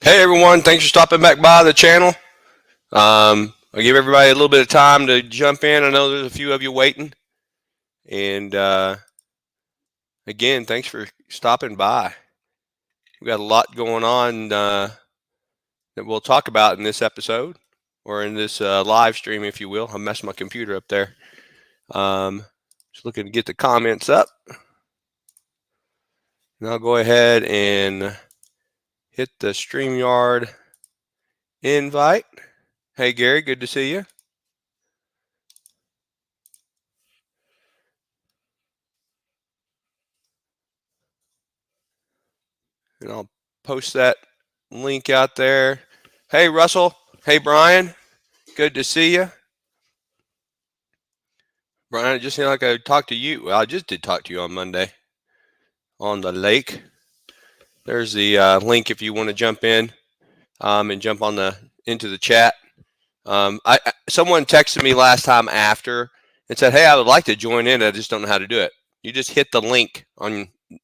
Hey everyone, thanks for stopping back by the channel. I'll give everybody a little bit of time to jump in. I know there's a few of you waiting. And again, thanks for stopping by. We've got a lot going on that we'll talk about in this episode, or in this live stream, if you will. I messed my computer up there. Just looking to get the comments up. And I'll go ahead and hit the StreamYard invite. Hey Gary, good to see you. And I'll post that link out there. Hey Russell, hey Brian, good to see you. Brian, it just seemed like I talked to you. Well, I just did talk to you on Monday on the lake. There's the link if you want to jump in and jump on into the chat. Someone texted me last time after and said, "Hey, I would like to join in. I just don't know how to do it." You just hit the link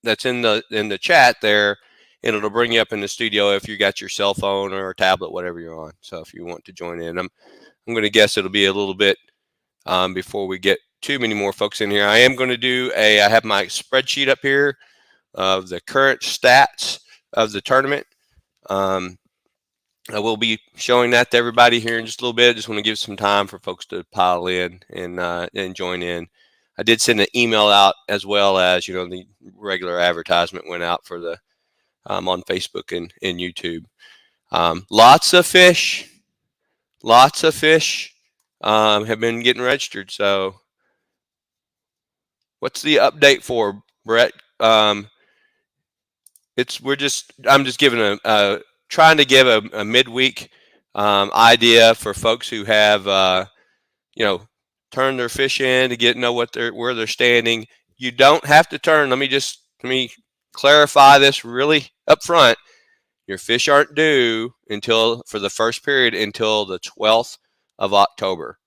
that's in the chat there, and it'll bring you up in the studio if you got your cell phone or a tablet, whatever you're on. So if you want to join in, I'm going to guess it'll be a little bit before we get too many more folks in here. I am going to do I have my spreadsheet up here of the current stats of the tournament. I will be showing that to everybody here in just a little bit. Just want to give some time for folks to pile in and join in. I did send an email out, as well as the regular advertisement went out for the on Facebook and YouTube. Lots of fish have been getting registered. So what's the update for, Brett? I'm just giving trying to give a midweek idea for folks who have turned their fish in to know where they're standing. You don't have to turn. Let me clarify this really up front. Your fish aren't due for the first period until the 12th of October.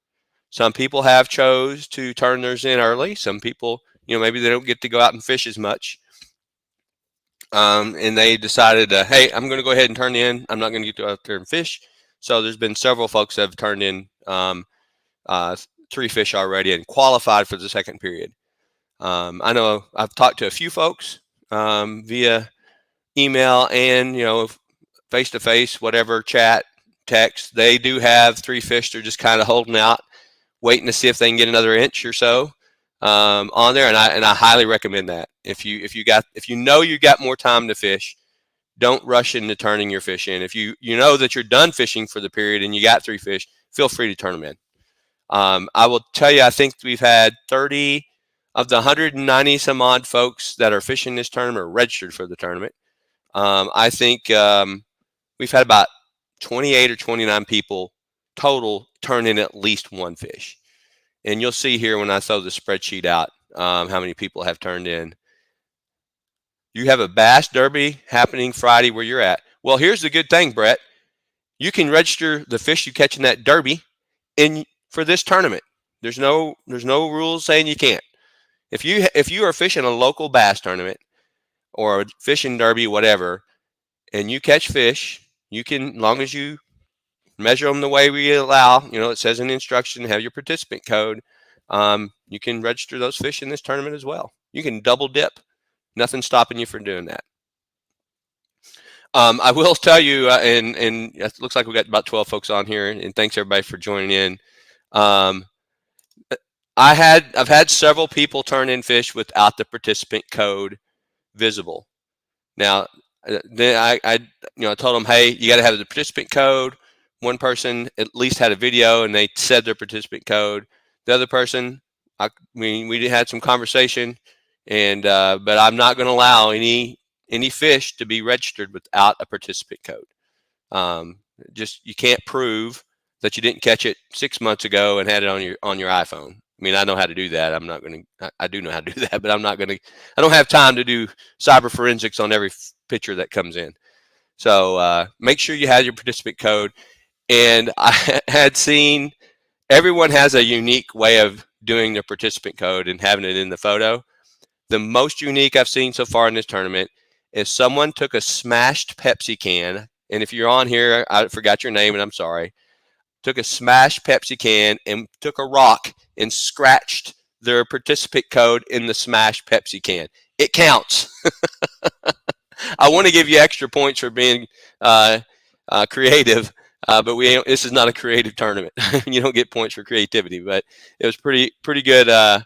Some people have chose to turn theirs in early. Some people, maybe they don't get to go out and fish as much. And they decided, hey, I'm going to go ahead and turn in. I'm not going to get to go out there and fish. So there's been several folks that have turned in 3 fish already and qualified for the second period. I know I've talked to a few folks via email and face-to-face, whatever, chat, text. They do have 3 fish. They're just kind of holding out, waiting to see if they can get another inch or so on there, and I highly recommend that. If you know you got more time to fish, don't rush into turning your fish in. If you know that you're done fishing for the period and you got 3 fish, feel free to turn them in. I will tell you, I think we've had 30 of the 190 some odd folks that are fishing this tournament are registered for the tournament. I think we've had about 28 or 29 people total turn in at least 1 fish. And you'll see here when I throw the spreadsheet out how many people have turned in. You have a Bass Derby happening Friday where you're at. Well, here's the good thing, Brett. You can register the fish you catch in that derby for this tournament. There's no rules saying you can't. If you are fishing a local bass tournament or a fishing derby, whatever, and you catch fish, you can, as long as you measure them the way we allow, it says in the instruction, have your participant code, you can register those fish in this tournament as well. You can double dip. Nothing's stopping you from doing that. I will tell you, and it looks like we got about 12 folks on here, and thanks everybody for joining in. I've had several people turn in fish without the participant code visible. Now, then I told them, hey, you got to have the participant code. One person at least had a video and they said their participant code. The other person, we had some conversation, and but I'm not going to allow any fish to be registered without a participant code. You can't prove that you didn't catch it 6 months ago and had it on your iPhone. I mean, I know how to do that. I do know how to do that, but I don't have time to do cyber forensics on every picture that comes in. So make sure you have your participant code. And I had seen everyone has a unique way of doing their participant code and having it in the photo. The most unique I've seen so far in this tournament is someone took a smashed Pepsi can, and if you're on here, I forgot your name and I'm sorry, took a smashed Pepsi can and took a rock and scratched their participant code in the smashed Pepsi can. It counts. I want to give you extra points for being creative, but this is not a creative tournament. You don't get points for creativity, but it was pretty good.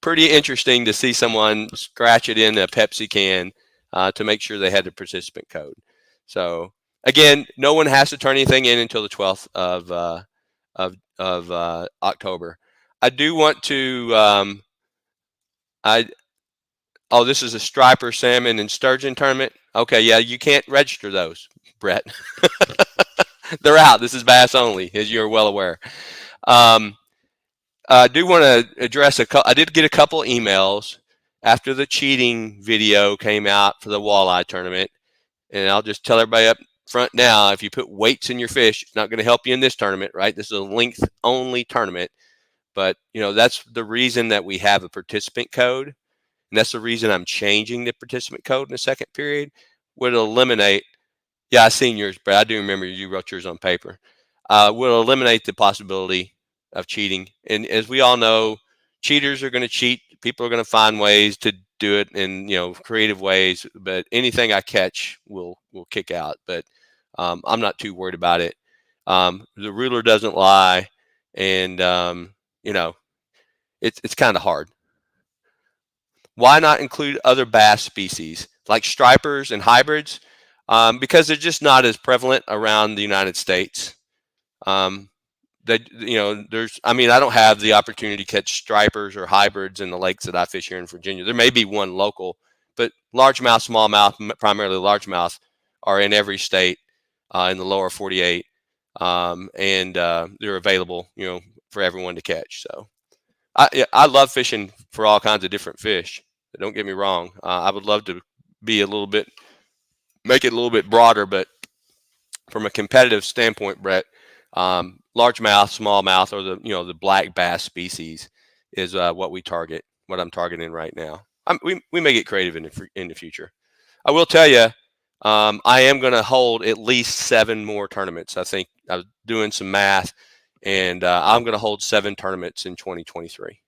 Pretty interesting to see someone scratch it in a Pepsi can to make sure they had the participant code. So again, no one has to turn anything in until the 12th of October. I do want to. This is a striper, salmon, and sturgeon tournament. Okay, yeah, you can't register those, Brett. They're out. This is bass only, as you're well aware. I do want to address I did get a couple emails after the cheating video came out for the walleye tournament, and I'll just tell everybody up front now: if you put weights in your fish, it's not going to help you in this tournament, right? This is a length only tournament, but that's the reason that we have a participant code, and that's the reason I'm changing the participant code in the second period. Would eliminate. Yeah, I seen yours, Brad. I do remember you wrote yours on paper. Will eliminate the possibility of cheating. And as we all know, cheaters are going to cheat. People are going to find ways to do it in creative ways. But anything I catch will kick out. But I'm not too worried about it. The ruler doesn't lie, and it's kind of hard. Why not include other bass species like stripers and hybrids? Because they're just not as prevalent around the United States. I don't have the opportunity to catch stripers or hybrids in the lakes that I fish here in Virginia. There may be one local, but largemouth, smallmouth, primarily largemouth, are in every state in the lower 48, and they're available, for everyone to catch. So I love fishing for all kinds of different fish. Don't get me wrong. I would love to be make it a little bit broader, but from a competitive standpoint, Brett, largemouth, smallmouth, or the black bass species is what we target. What I'm targeting right now. We may get creative in the future. I will tell you, I am going to hold at least 7 more tournaments. I think I was doing some math, and I'm going to hold 7 tournaments in 2023.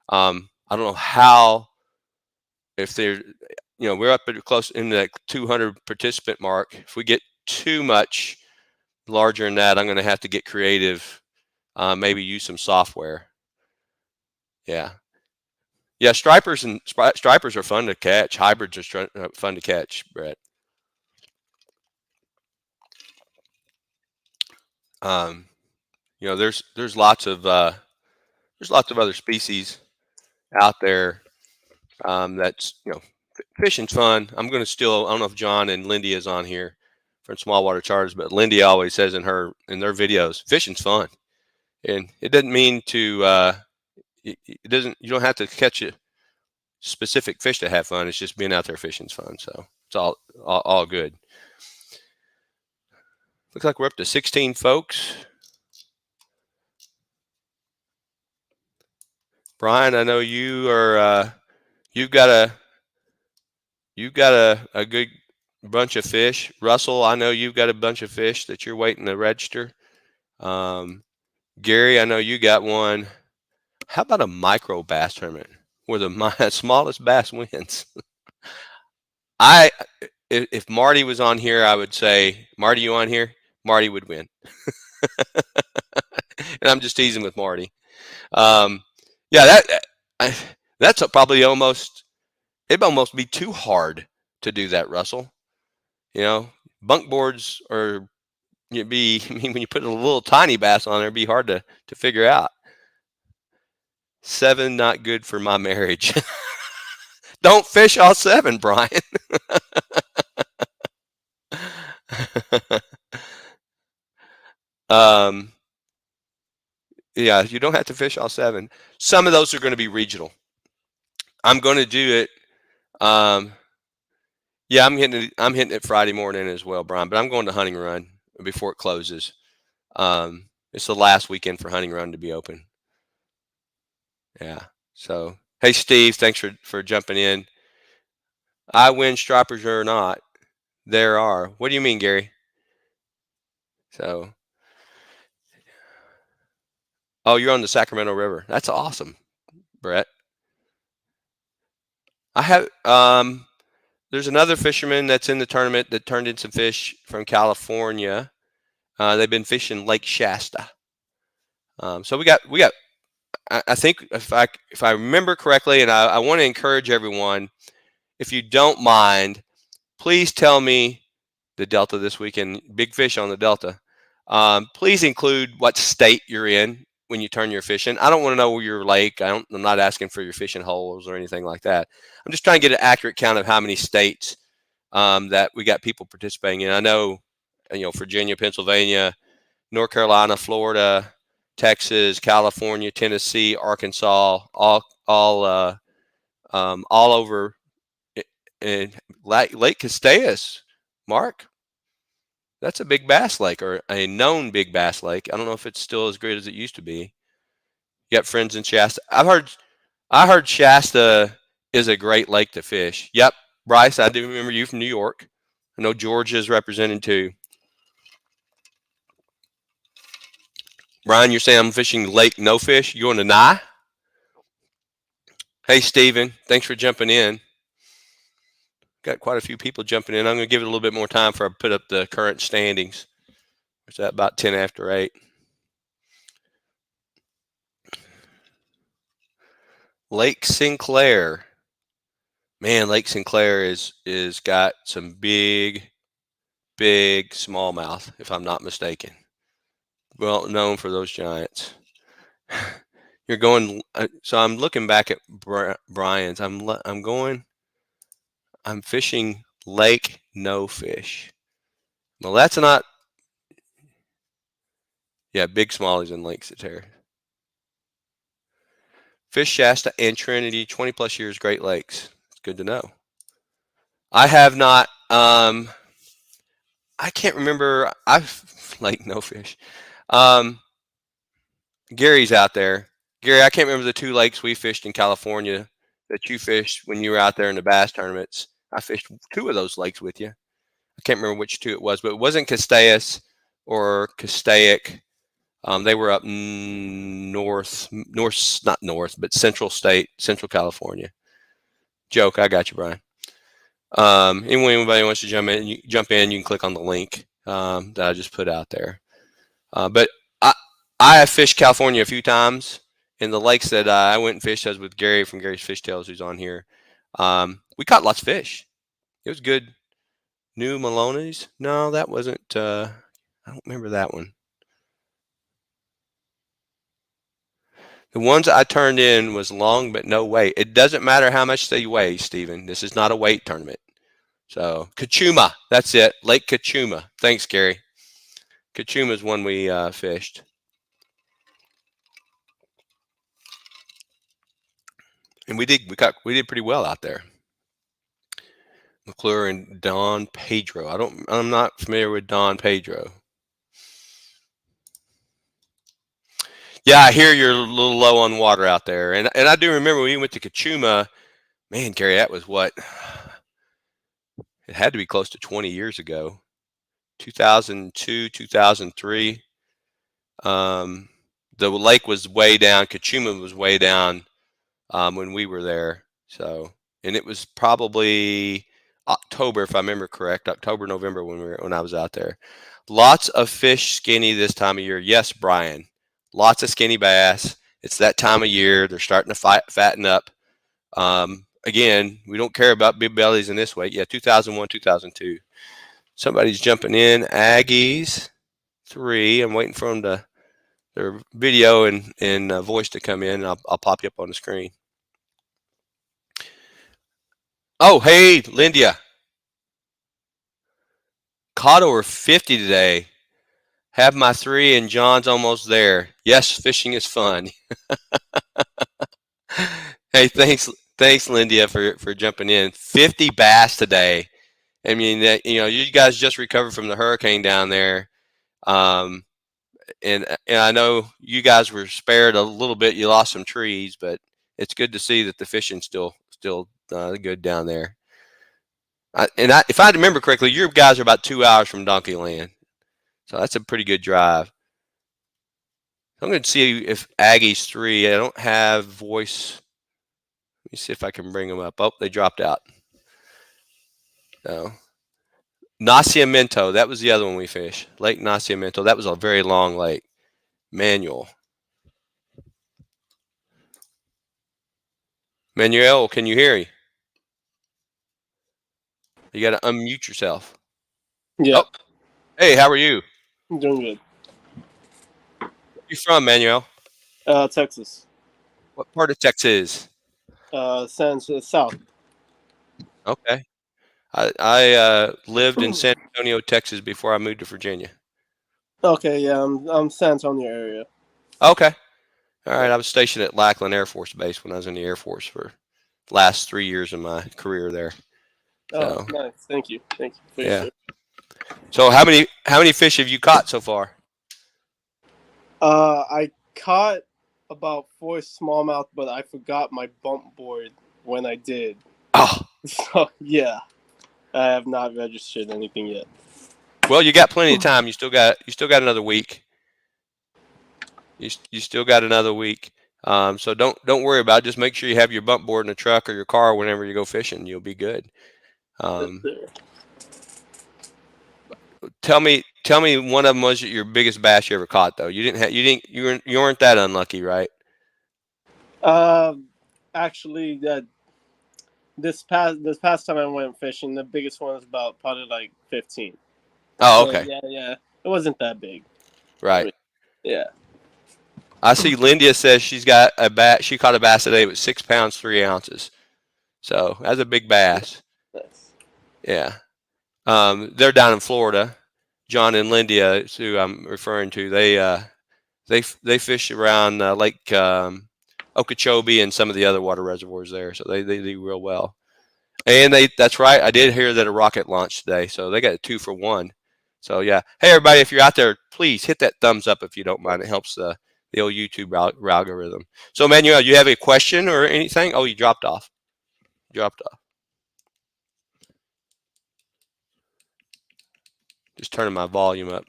I don't know how, if they're, we're up at close in the 200 participant mark. If we get too much larger than that, I'm going to have to get creative, maybe use some software. Yeah. Stripers are fun to catch. Hybrids are fun to catch, Brett. There's lots of other species out there. That's fishing's fun. I don't know if John and Lindy is on here from Smallwater Charters, but Lindy always says in their videos, fishing's fun, and it doesn't mean to. You don't have to catch a specific fish to have fun. It's just being out there fishing's fun. So it's all good. Looks like we're up to 16 folks. Brian, I know you are. You've got a good bunch of fish. Russell, I know you've got a bunch of fish that you're waiting to register. Gary, I know you got one. How about a micro bass tournament where the smallest bass wins? If Marty was on here, I would say, Marty, you on here? Marty would win. And I'm just teasing with Marty. That's probably it'd almost be too hard to do that, Russell. Bunk boards are, when you put a little tiny bass on there, it'd be hard to figure out. 7 not good for my marriage. Don't fish all 7, Brian. You don't have to fish all 7. Some of those are going to be regional. I'm going to do it. I'm hitting it Friday morning as well, Brian. But I'm going to Hunting Run before it closes. It's the last weekend for Hunting Run to be open. Yeah. So, hey, Steve, thanks for jumping in. I win stripers or not. There are. What do you mean, Gary? So, oh, you're on the Sacramento River. That's awesome, Brett. I have there's another fisherman that's in the tournament that turned in some fish from California. They've been fishing Lake Shasta. So we got. I think if I remember correctly, and I want to encourage everyone, if you don't mind, please tell me the Delta this weekend. Big fish on the Delta. Please include what state you're in when you turn your fishing. I don't want to know your lake. I'm not asking for your fishing holes or anything like that. I'm just trying to get an accurate count of how many states that we got people participating in. I know, Virginia, Pennsylvania, North Carolina, Florida, Texas, California, Tennessee, Arkansas, all over in Lake Castaic. Mark, that's a big bass lake, or a known big bass lake. I don't know if it's still as great as it used to be. You got friends in Shasta. I heard Shasta is a great lake to fish. Yep, Bryce, I do remember you from New York. I know Georgia is represented too. Brian, you're saying I'm fishing Lake No Fish. You going to Nye? Hey, Steven, thanks for jumping in. Got quite a few people jumping in. I'm going to give it a little bit more time before I put up the current standings. It's at about 10 after 8. Lake Sinclair. Man, Lake Sinclair is got some big smallmouth, if I'm not mistaken. Well known for those giants. You're going. So I'm looking back at Brian's. I'm fishing Lake No Fish. Well, that's not. Yeah, big smallies in Lake Sinclair. Fish Shasta and Trinity, 20 plus years, Great Lakes. It's good to know. I have not. I can't remember. Lake No Fish. Gary's out there. Gary, I can't remember the 2 lakes we fished in California that you fished when you were out there in the bass tournaments. I fished 2 of those lakes with you. I can't remember which 2 it was, but it wasn't Castaic or Castaic. They were up north, not north, but Central California. Joke, I got you, Brian. Anybody wants to jump in, you can click on the link that I just put out there. But I have fished California a few times, and the lakes that I went and fished, I was with Gary from Gary's Fish Tales, who's on here. We caught lots of fish. It was good. New Maloney's? No, that wasn't. I don't remember that one. The ones I turned in was long but no weight. It doesn't matter how much they weigh, Stephen. This is not a weight tournament. So Kachuma, that's it. Lake Kachuma. Thanks, Gary. Kachuma is one we fished. And we did pretty well out there. McClure and Don Pedro. I'm not familiar with Don Pedro. Yeah, I hear you're a little low on water out there. And I do remember when we went to Kachuma, man, Gary, that was what? It had to be close to 20 years ago. 2002, 2003. The lake was way down. Kachuma was way down when we were there. So, and it was probably October, if I remember correct, October, November when I was out there. Lots of fish skinny this time of year. Yes, Brian. Lots of skinny bass. It's that time of year. They're starting to fatten up. Again, we don't care about big bellies in this way. Yeah, 2001, 2002. Somebody's jumping in. Aggies 3. I'm waiting for them their video and voice to come in. I'll pop you up on the screen. Oh, hey, Lindia. Caught over 50 today. Have my 3 and John's almost there. Yes, fishing is fun. Hey, thanks, Lindia, for jumping in. 50 bass today. I mean, you guys just recovered from the hurricane down there, and I know you guys were spared a little bit. You lost some trees, but it's good to see that the fishing's still good down there. If I remember correctly, your guys are about 2 hours from Donkeyland. So that's a pretty good drive. I'm going to see if Aggies 3, I don't have voice. Let me see if I can bring them up. Oh, they dropped out. No. Nacimiento, that was the other one we fished. Lake Nacimiento. That was a very long lake. Manuel. Manuel, can you hear me? You got to unmute yourself. Yeah. Oh, hey, how are you? I'm doing good. Where you from, Manuel? Texas. What part of Texas? South. Okay. I lived in San Antonio, Texas before I moved to Virginia. Okay, yeah, I'm San Antonio area. Okay. All right. Yeah. I was stationed at Lackland Air Force Base when I was in the Air Force for the last 3 years of my career there. Oh, So nice. Thank you for your yeah. share. So how many fish have you caught so far? I caught about 4 smallmouth, but I forgot my bump board when I did. Oh, So yeah, I have not registered anything yet. well, you got plenty of time. You still got another week. You still got another week. So don't worry about it. Just make sure you have your bump board in the truck or your car whenever you go fishing. You'll be good. Tell me one of them was your biggest bass you ever caught though. You weren't that unlucky, right? Actually, this past time I went fishing, the biggest one was about probably like 15. Oh, So okay. yeah, it wasn't that big. Right. Yeah. I see Lindia says she caught a bass today with 6 pounds 3 ounces. So that's a big bass. Nice. Yeah. They're down in Florida. John and Lindia is who I'm referring to. They fish around Lake Okeechobee and some of the other water reservoirs there. So they do real well. And that's right. I did hear that a rocket launched today. So they got a 2 for 1. So yeah. Hey everybody, if you're out there, please hit that thumbs up if you don't mind. It helps the old YouTube algorithm. So Manuel, you have a question or anything? Oh, you dropped off. Dropped off. Just turning my volume up.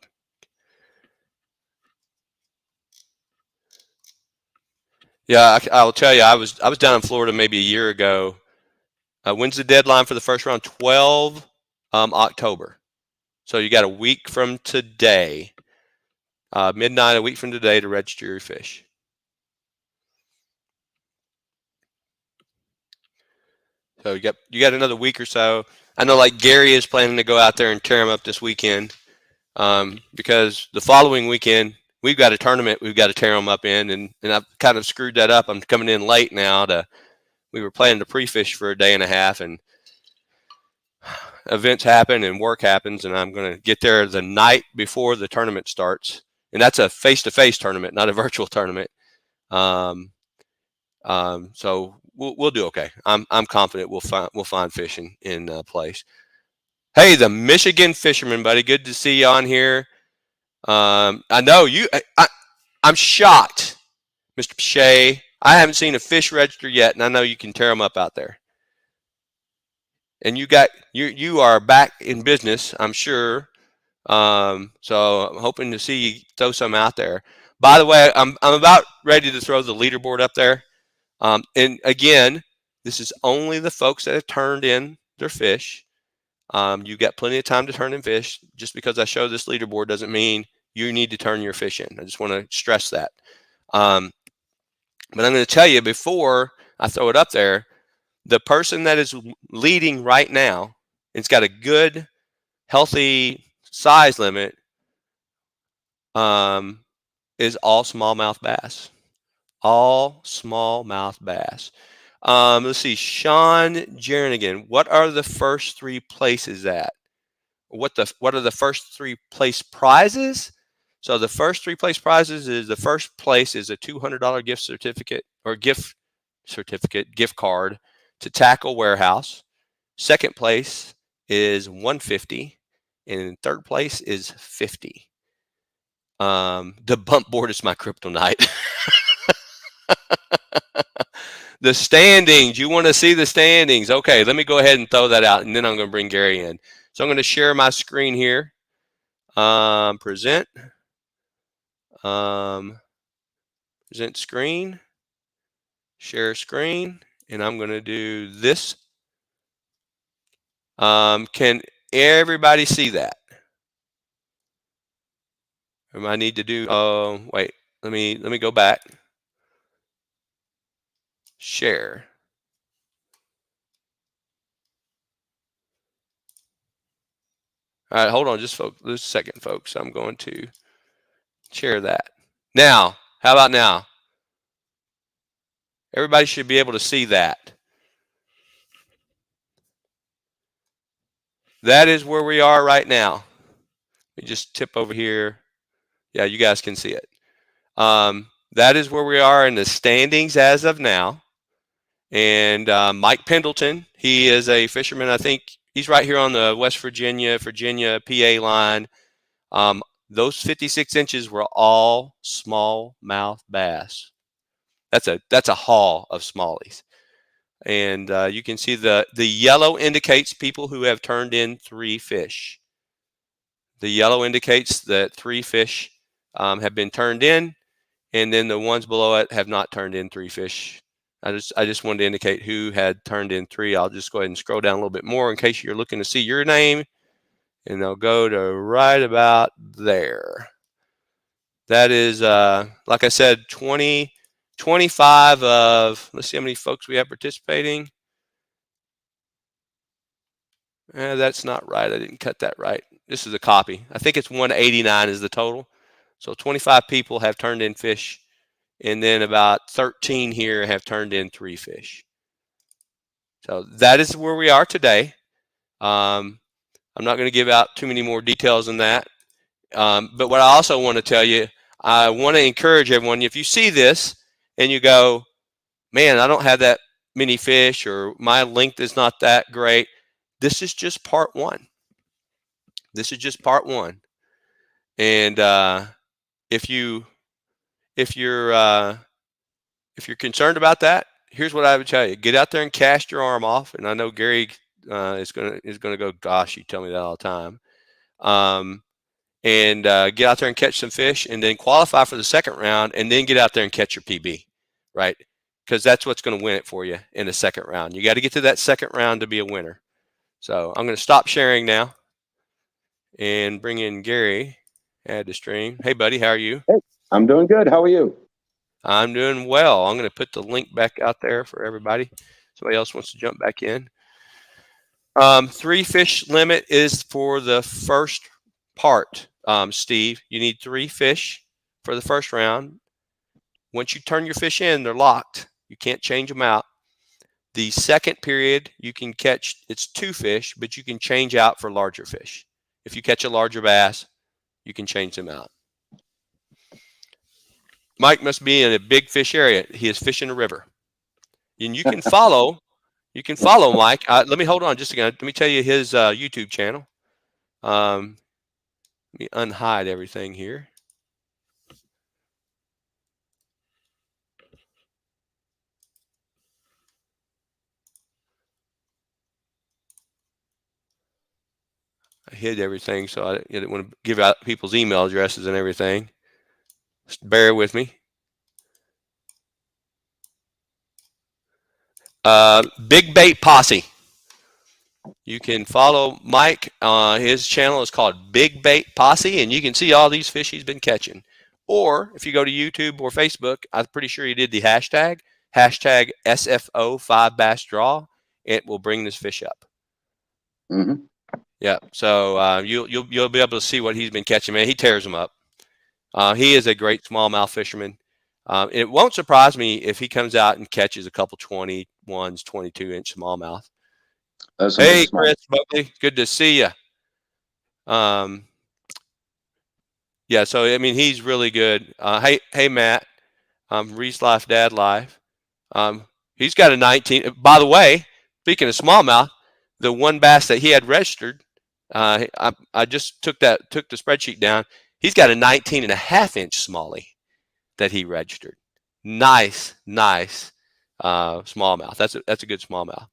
Yeah, I'll tell you. I was down in Florida maybe a year ago. When's the deadline for the first round? 12 October. So you got a week from today, midnight, a week from today to register your fish. So you got another week or so. I know like Gary is planning to go out there and tear them up this weekend because the following weekend we've got a tournament we've got to tear them up in, and I've kind of screwed that up. I'm coming in late now. We were planning to pre-fish for a day and a half, and events happen and work happens, and I'm going to get there the night before the tournament starts, and that's a face-to-face tournament, not a virtual tournament. So we'll do okay. I'm confident we'll find fish in place. Hey, the Michigan fisherman, buddy, good to see you on here. I know you. I'm shocked, Mr. Pache. I haven't seen a fish register yet, and I know you can tear them up out there. And you are back in business, I'm sure. So I'm hoping to see you throw some out there. By the way, I'm about ready to throw the leaderboard up there. And again, this is only the folks that have turned in their fish. You've got plenty of time to turn in fish. Just because I show this leaderboard doesn't mean you need to turn your fish in. I just want to stress that. But I'm going to tell you before I throw it up there, the person that is leading right now, it's got a good, healthy size limit, is all smallmouth bass. All smallmouth bass. Let's see, Sean Jernigan. What are the first 3 places at? What are the first 3 place prizes? So the first 3 place prizes is the first place is a $200 gift card to Tackle Warehouse. Second place is $150, and third place is $50. The bump board is my kryptonite. The standings. You want to see the standings? Okay, let me go ahead and throw that out, and then I'm going to bring Gary in. So I'm going to share my screen here. Present. Present screen. Share screen. And I'm going to do this. Can everybody see that? I need to do, oh, wait, let me go back. Share. All right, hold on just a second, folks. I'm going to share that. Now, how about now? Everybody should be able to see that. That is where we are right now. Let me just tip over here. Yeah, you guys can see it. That is where we are in the standings as of now. And Mike Pendleton, he is a fisherman. I think he's right here on the West Virginia, PA line. Those 56 inches were all smallmouth bass. That's a haul of smallies. And you can see the yellow indicates people who have turned in 3 fish. The yellow indicates that 3 fish have been turned in, and then the ones below it have not turned in 3 fish. I just wanted to indicate who had turned in 3. I'll just go ahead and scroll down a little bit more in case you're looking to see your name, and they'll go to right about there. That is, like I said, 25 of, let's see how many folks we have participating. That's not right. I didn't cut that right. This is a copy. I think it's 189 is the total. So 25 people have turned in fish, and then about 13 here have turned in 3 fish. So that is where we are today. I'm not going to give out too many more details than that. But what I also want to tell you, I want to encourage everyone, if you see this and you go, man, I don't have that many fish, or my length is not that great, this is just part 1. This is just part 1. And if you're concerned about that, here's what I would tell you: get out there and cast your arm off. And I know Gary is gonna go, gosh, you tell me that all the time. And get out there and catch some fish, and then qualify for the second round, and then get out there and catch your PB, right? Because that's what's going to win it for you in the second round. You got to get to that second round to be a winner. So I'm going to stop sharing now and bring in Gary. Add to stream. Hey, buddy, how are you? Hey, I'm doing good. How are you? I'm doing well. I'm going to put the link back out there for everybody. Somebody else wants to jump back in. 3 fish limit is for the first part, Steve. You need 3 fish for the first round. Once you turn your fish in, they're locked. You can't change them out. The second period, you can catch, it's 2 fish, but you can change out for larger fish. If you catch a larger bass, you can change them out. Mike must be in a big fish area. He is fishing a river. And you can follow, Mike. Let me hold on just a second. Let me tell you his YouTube channel. Let me unhide everything here. I hid everything, so I didn't want to give out people's email addresses and everything. Just bear with me. Big Bait Posse. You can follow Mike. His channel is called Big Bait Posse, and you can see all these fish he's been catching. Or if you go to YouTube or Facebook, I'm pretty sure he did the hashtag SFO5 Bass Draw. It will bring this fish up. Mm-hmm. Yeah, so you'll be able to see what he's been catching. Man, he tears them up. He is a great smallmouth fisherman. It won't surprise me if he comes out and catches a couple 21s, 22-inch smallmouth. Hey, Chris Buckley, good to see you. Yeah, so I mean, he's really good. Hey, Matt, Reese Life Dad Life. He's got a 19. By the way, speaking of smallmouth, the one bass that he had registered, I just took the spreadsheet down. He's got a 19.5-inch smallie that he registered. Nice smallmouth. That's a good smallmouth.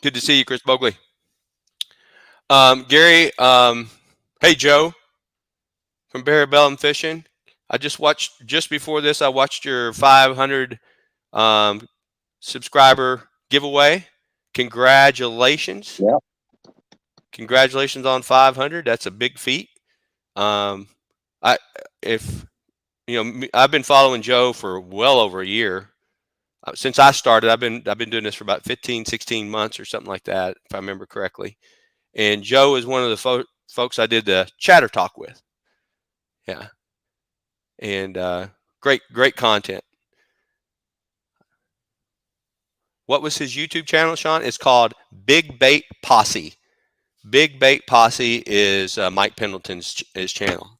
Good to see you, Chris Bogley. Gary, hey, Joe from Barabellum Fishing. I just before this, I watched your 500 subscriber giveaway. Congratulations. Yeah. Congratulations on 500. That's a big feat. Um, if I've been following Joe for well over a year. Since I started, I've been doing this for about 15, 16 months or something like that, if I remember correctly. And Joe is one of the folks I did the chatter talk with. Yeah. And great content. What was his YouTube channel, Sean? It's called Big Bait Posse. Big Bait Posse is Mike Pendleton's his channel.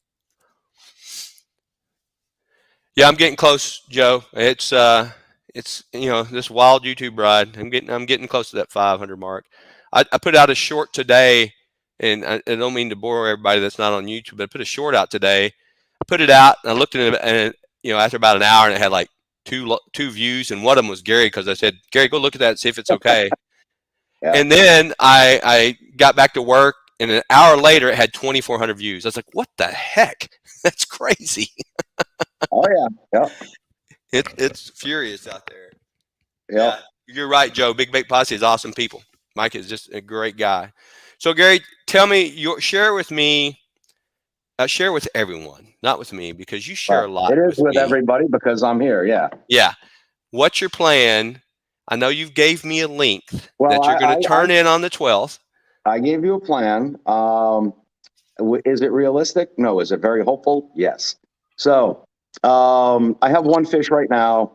Yeah, I'm getting close, Joe. It's this wild YouTube ride. I'm getting close to that 500 mark. I put out a short today, and I don't mean to bore everybody that's not on YouTube, but I put a short out today. I put it out, and I looked at it, and after about an hour, and it had like two views, and one of them was Gary, because I said, Gary, go look at that and see if it's okay. Yeah. And then I got back to work, and an hour later, it had 2,400 views. I was like, what the heck? That's crazy. Oh yeah. Yeah. It's furious out there. Yeah. You're right, Joe. Big Bait Posse is awesome people. Mike is just a great guy. So, Gary, tell me, share with me, share with everyone, not with me, because you share a lot. It is with me. everybody because I'm here. Yeah. Yeah. What's your plan? I know you gave me a link Well, that you're going to turn in on the 12th. I gave you a plan. Is it realistic? No. Is it very hopeful? Yes. So I have one fish right now.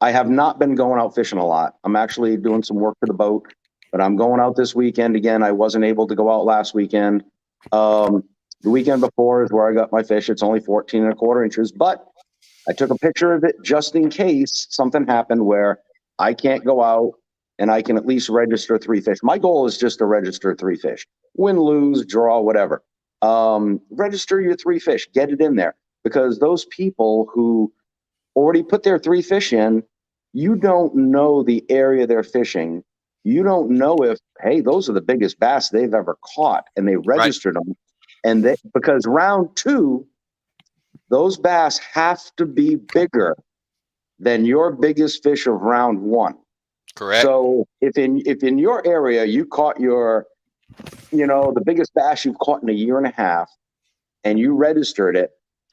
I have not been going out fishing a lot. I'm actually doing some work for the boat, but I'm going out this weekend again. I wasn't able to go out last weekend. The weekend before is where I got my fish. It's only 14 1/4 inches, but I took a picture of it just in case something happened where I can't go out and I can at least register 3 fish. My goal is just to register 3 fish. Win, lose, draw, whatever. Register your 3 fish. Get it in there. Because those people who already put their 3 fish in, you don't know the area they're fishing. You don't know if, hey, those are the biggest bass they've ever caught, and they registered them. And because round 2, those bass have to be bigger than your biggest fish of round 1. Correct. So if in your area you caught the biggest bass you've caught in a year and a half, and you registered it,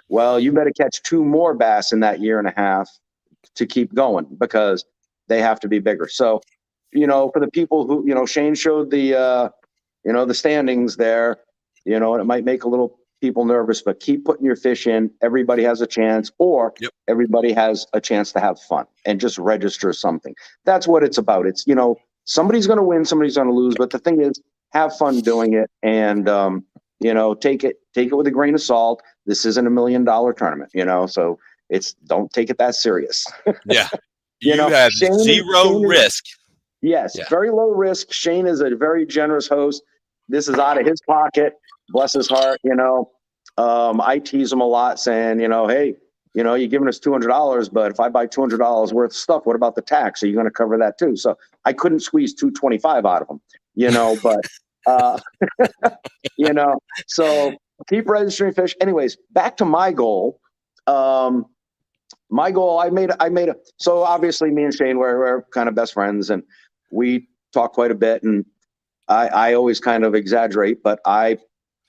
well, you better catch 2 more bass in that year and a half to keep going, because they have to be bigger. So, for the people who, Shane showed the standings there, and it might make a little people nervous, but keep putting your fish in. Everybody has a chance, or everybody has a chance to have fun, and just register something. That's what it's about. It's, somebody's going to win, somebody's going to lose, but the thing is, have fun doing it, and, take it with a grain of salt. This isn't $1 million tournament, so don't take it that serious. Yeah. You have zero risk. Yes. Yeah. Very low risk. Shane is a very generous host. This is out of his pocket. Bless his heart. I tease him a lot saying, hey, you're giving us $200, but if I buy $200 worth of stuff, what about the tax? Are you going to cover that too? So I couldn't squeeze $225 out of him, but, so keep registering fish. Anyways, back to my goal. So obviously me and Shane, we're kind of best friends, and we talk quite a bit, and I always kind of exaggerate, but I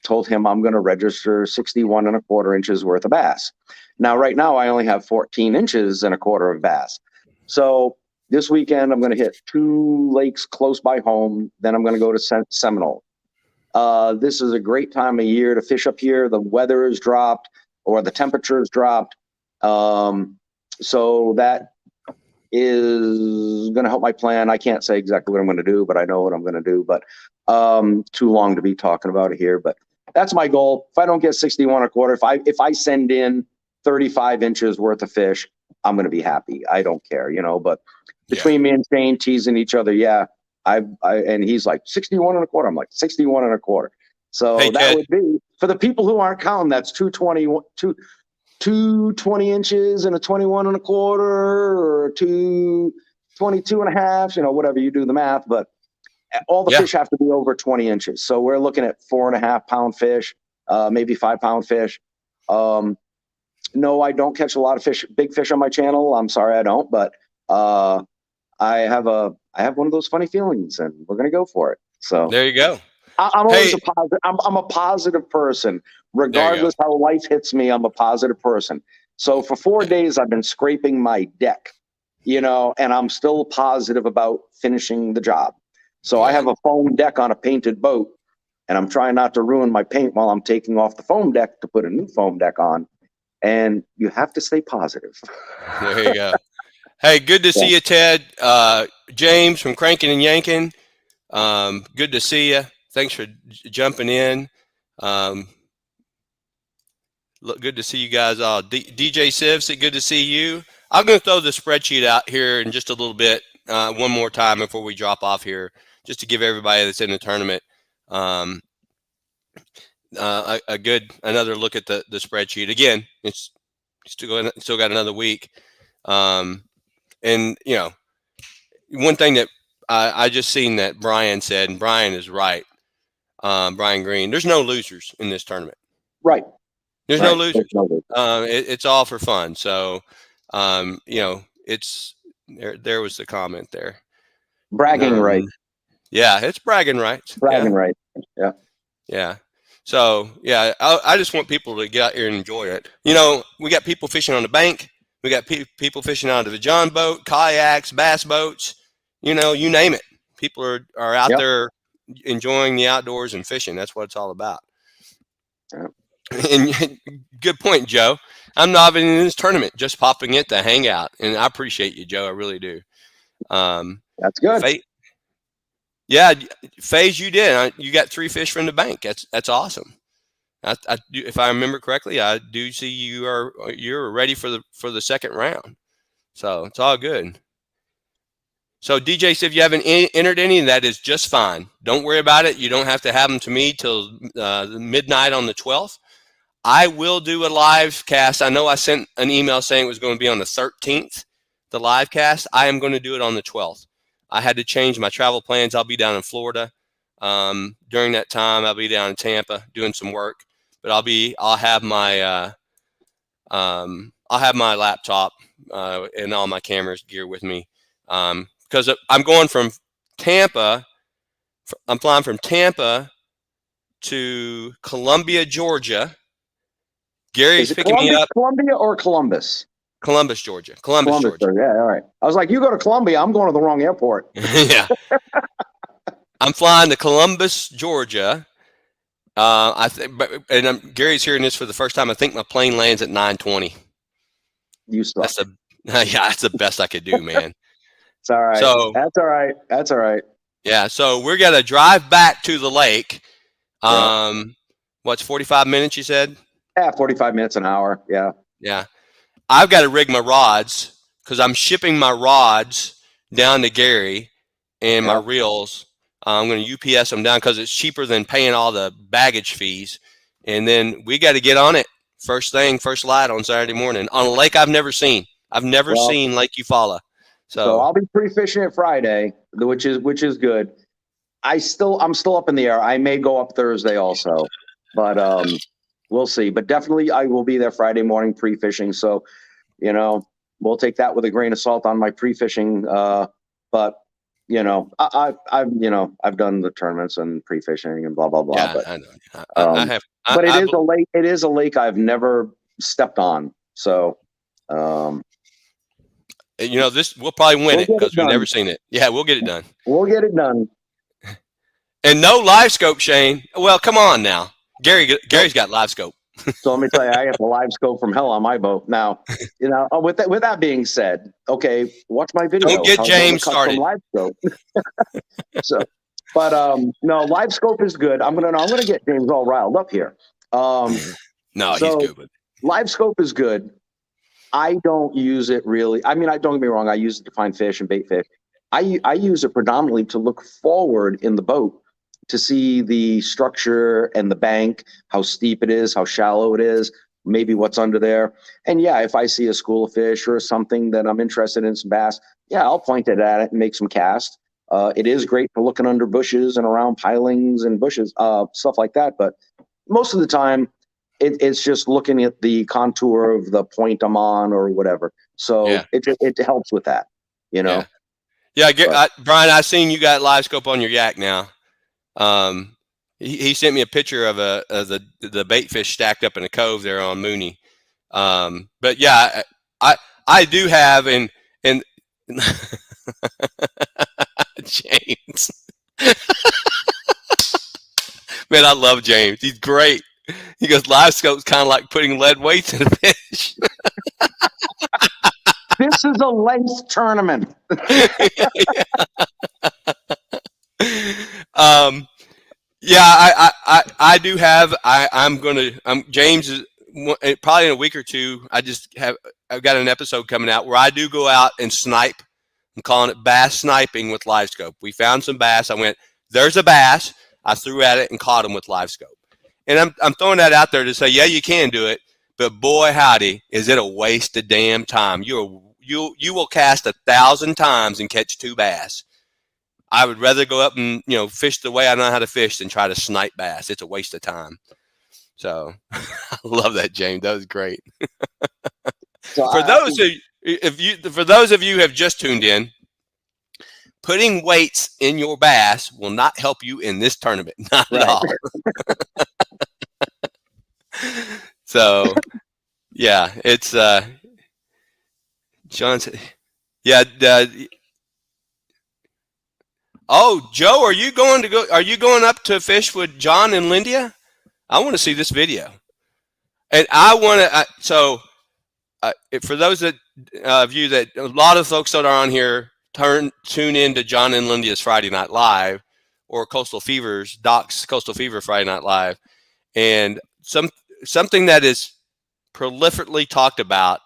told him I'm going to register 61 1/4 inches worth of bass. Now, right now, I only have 14 inches and 1/4 of bass. So this weekend, I'm going to hit 2 lakes close by home. Then I'm going to go to Seminole. This is a great time of year to fish up here. The weather is dropped, or the temperature is dropped. So that is going to help my plan. I can't say exactly what I'm going to do, but I know what I'm going to do. But too long to be talking about it here. But that's my goal. If I don't get 61 1/4, if I send in 35 inches worth of fish, I'm going to be happy. I don't care, But between me and Shane teasing each other, and he's like 61 1/4. I'm like 61 1/4. So that would be, for the people who aren't counting, that's 220 inches and a 21 1/4, or 222 1/2, whatever, you do the math. But all the Yeah. fish have to be over 20 inches. So we're looking at 4.5 pound fish, maybe 5 pound fish. No, I don't catch a lot of big fish on my channel. I'm sorry, I don't, but I have one of those funny feelings, and we're gonna go for it. So There you go. I'm always Hey. a positive. I'm a positive person, regardless how life hits me. I'm a positive person. So for 4 days, I've been scraping my deck, and I'm still positive about finishing the job. So I have a foam deck on a painted boat, and I'm trying not to ruin my paint while I'm taking off the foam deck to put a new foam deck on. And you have to stay positive. There you go. Hey, good to see you, Ted. James from Cranking and Yanking. Good to see you. Thanks for jumping in. Look, good to see you guys all. DJ Sivs, good to see you. I'm going to throw the spreadsheet out here in just a little bit, one more time before we drop off here, just to give everybody that's in the tournament another look at the spreadsheet. Again, it's still got another week. And one thing that I just seen that Brian said, and Brian is right. Brian Green, there's no losers in this tournament. Right. There's no losers. It's all for fun. So, it's there was the comment there. Bragging rights. Yeah, it's bragging rights. Bragging rights. Yeah. Yeah. So, yeah, I just want people to get out here and enjoy it. We got people fishing on the bank. We got people fishing out of the John boat, kayaks, bass boats, you name it. People are out there enjoying the outdoors and fishing. That's what it's all about. Yep. And good point, Joe. I'm not even in this tournament, just popping it to hang out. And I appreciate you, Joe. I really do. That's good. Yeah, FaZe, you did. You got 3 fish from the bank. That's awesome. If I remember correctly, I do see you're ready for the second round. So it's all good. So DJ said if you haven't entered any, that is just fine. Don't worry about it. You don't have to have them to me till midnight on the 12th. I will do a live cast. I know I sent an email saying it was going to be on the 13th, the live cast. I am going to do it on the 12th. I had to change my travel plans. I'll be down in Florida. During that time, I'll be down in Tampa doing some work. But I'll have my laptop and all my cameras gear with me because I'm going from Tampa. I'm flying from Tampa to Columbia, Georgia. Gary's picking me up. Columbia or Columbus? Columbus, Georgia. Columbus, Georgia. Yeah, all right. I was like, you go to Columbia, I'm going to the wrong airport. Yeah. I'm flying to Columbus, Georgia. Gary's hearing this for the first time. I think my plane lands at 9:20. You suck. That's the best I could do, man. It's all right. So that's all right. That's all right. Yeah. So we're gonna drive back to the lake. What's 45 minutes? You said? Yeah, 45 minutes, an hour. Yeah. Yeah. I've got to rig my rods because I'm shipping my rods down to Gary and my reels. I'm going to UPS them down because it's cheaper than paying all the baggage fees. And then we got to get on it first light on Saturday morning on a lake I've never seen. I've never seen Lake Eufaula. So I'll be pre-fishing it Friday, which is good. I'm still up in the air. I may go up Thursday also, but we'll see. But definitely I will be there Friday morning pre-fishing. So, we'll take that with a grain of salt on my pre-fishing. But I've done the tournaments and pre-fishing and blah blah blah. Yeah, but I know. I have. But it is a lake. It is a lake I've never stepped on. So, this we'll probably win it because we've never seen it. Yeah, we'll get it done. We'll get it done. And no live scope, Shane. Well, come on now. Gary's got live scope. So let me tell you, I got the live scope from hell on my boat. Now, with that being said, okay, watch my video. Don't get James started. Live scope. No, live scope is good. I'm gonna get James all riled up here. He's good with it. Live scope is good. I don't use it really. I mean, don't get me wrong. I use it to find fish and bait fish. I use it predominantly to look forward in the boat to see the structure and the bank, how steep it is, how shallow it is, maybe what's under there. And yeah, if I see a school of fish or something that I'm interested in, some bass, yeah, I'll point it at it and make some cast. It is great for looking under bushes and around pilings and bushes, stuff like that. But most of the time, it's just looking at the contour of the point I'm on or whatever. So Yeah. it helps with that, you know. Yeah, Brian, I seen you got live scope on your yak now. He sent me a picture of the bait fish stacked up in a cove there on Mooney. But yeah, I do have and James. Man, I love James. He's great. He goes, live scope's kind of like putting lead weights in a fish. This is a length tournament. Yeah, I do have. James is probably in a week or two. I've got an episode coming out where I do go out and snipe. I'm calling it bass sniping with live scope. We found some bass. I went, there's a bass. I threw at it and caught him with live scope. And I'm throwing that out there to say, yeah, you can do it, but boy howdy, is it a waste of damn time. You will cast 1,000 times and catch 2 bass. I would rather go up and fish the way I know how to fish than try to snipe bass. It's a waste of time. So I love that, James. That was great. So For those of you who have just tuned in, putting weights in your bass will not help you in this tournament. Not at all. So yeah, it's John said, yeah. Oh, Joe, are you going up to fish with John and Lindia? I want to see this video, and I want to. For those of you that a lot of folks that are on here tune in to John and Lindia's Friday Night Live or Doc's Coastal Fever Friday Night Live, and something that is prolifically talked about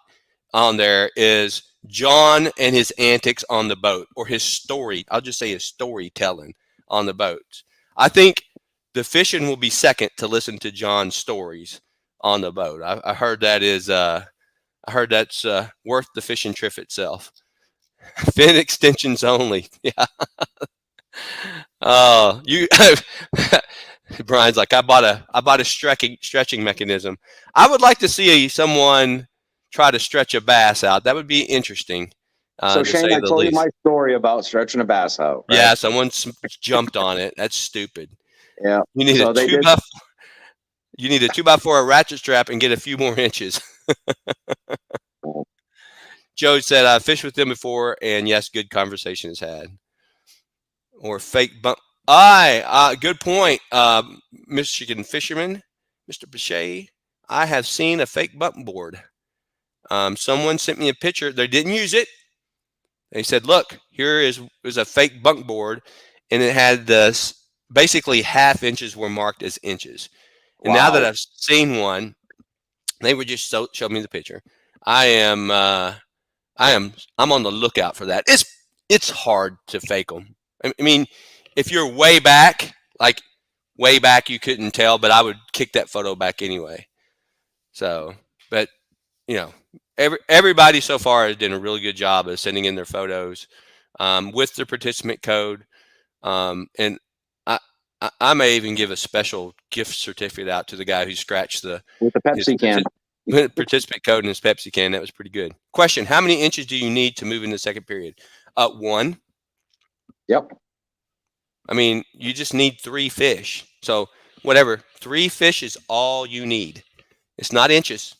on there is John and his antics on the boat, or his story. I'll just say his storytelling on the boats. I think the fishing will be second to listen to John's stories on the boat. I heard that is. I heard that's worth the fishing trip itself. Fin extensions only. Yeah. Oh, Brian's like, I bought a stretching mechanism. I would like to see someone try to stretch a bass out. That would be interesting. So Shane, I told you my story about stretching a bass out. Right? Yeah, someone jumped on it. That's stupid. Yeah. You need a 2x4, a ratchet strap, and get a few more inches. Joe said, I fished with them before, and yes, good conversation is had. Or fake bump. Good point, Michigan fisherman, Mr. Bechet. I have seen a fake bump board. Someone sent me a picture. They didn't use it. They said, look, here is a fake bunk board, and it had basically half inches were marked as inches. And now that I've seen one, they would just show me the picture. I'm on the lookout for that. It's hard to fake them. I mean, if you're way back, you couldn't tell, but I would kick that photo back anyway. So, but everybody so far has done a really good job of sending in their photos with their participant code, and I may even give a special gift certificate out to the guy who scratched with the Pepsi can. Participant code in his Pepsi can. That was pretty good. Question: how many inches do you need to move in the second period? 1. Yep. I mean, you just need 3 fish. So whatever, 3 fish is all you need. It's not inches.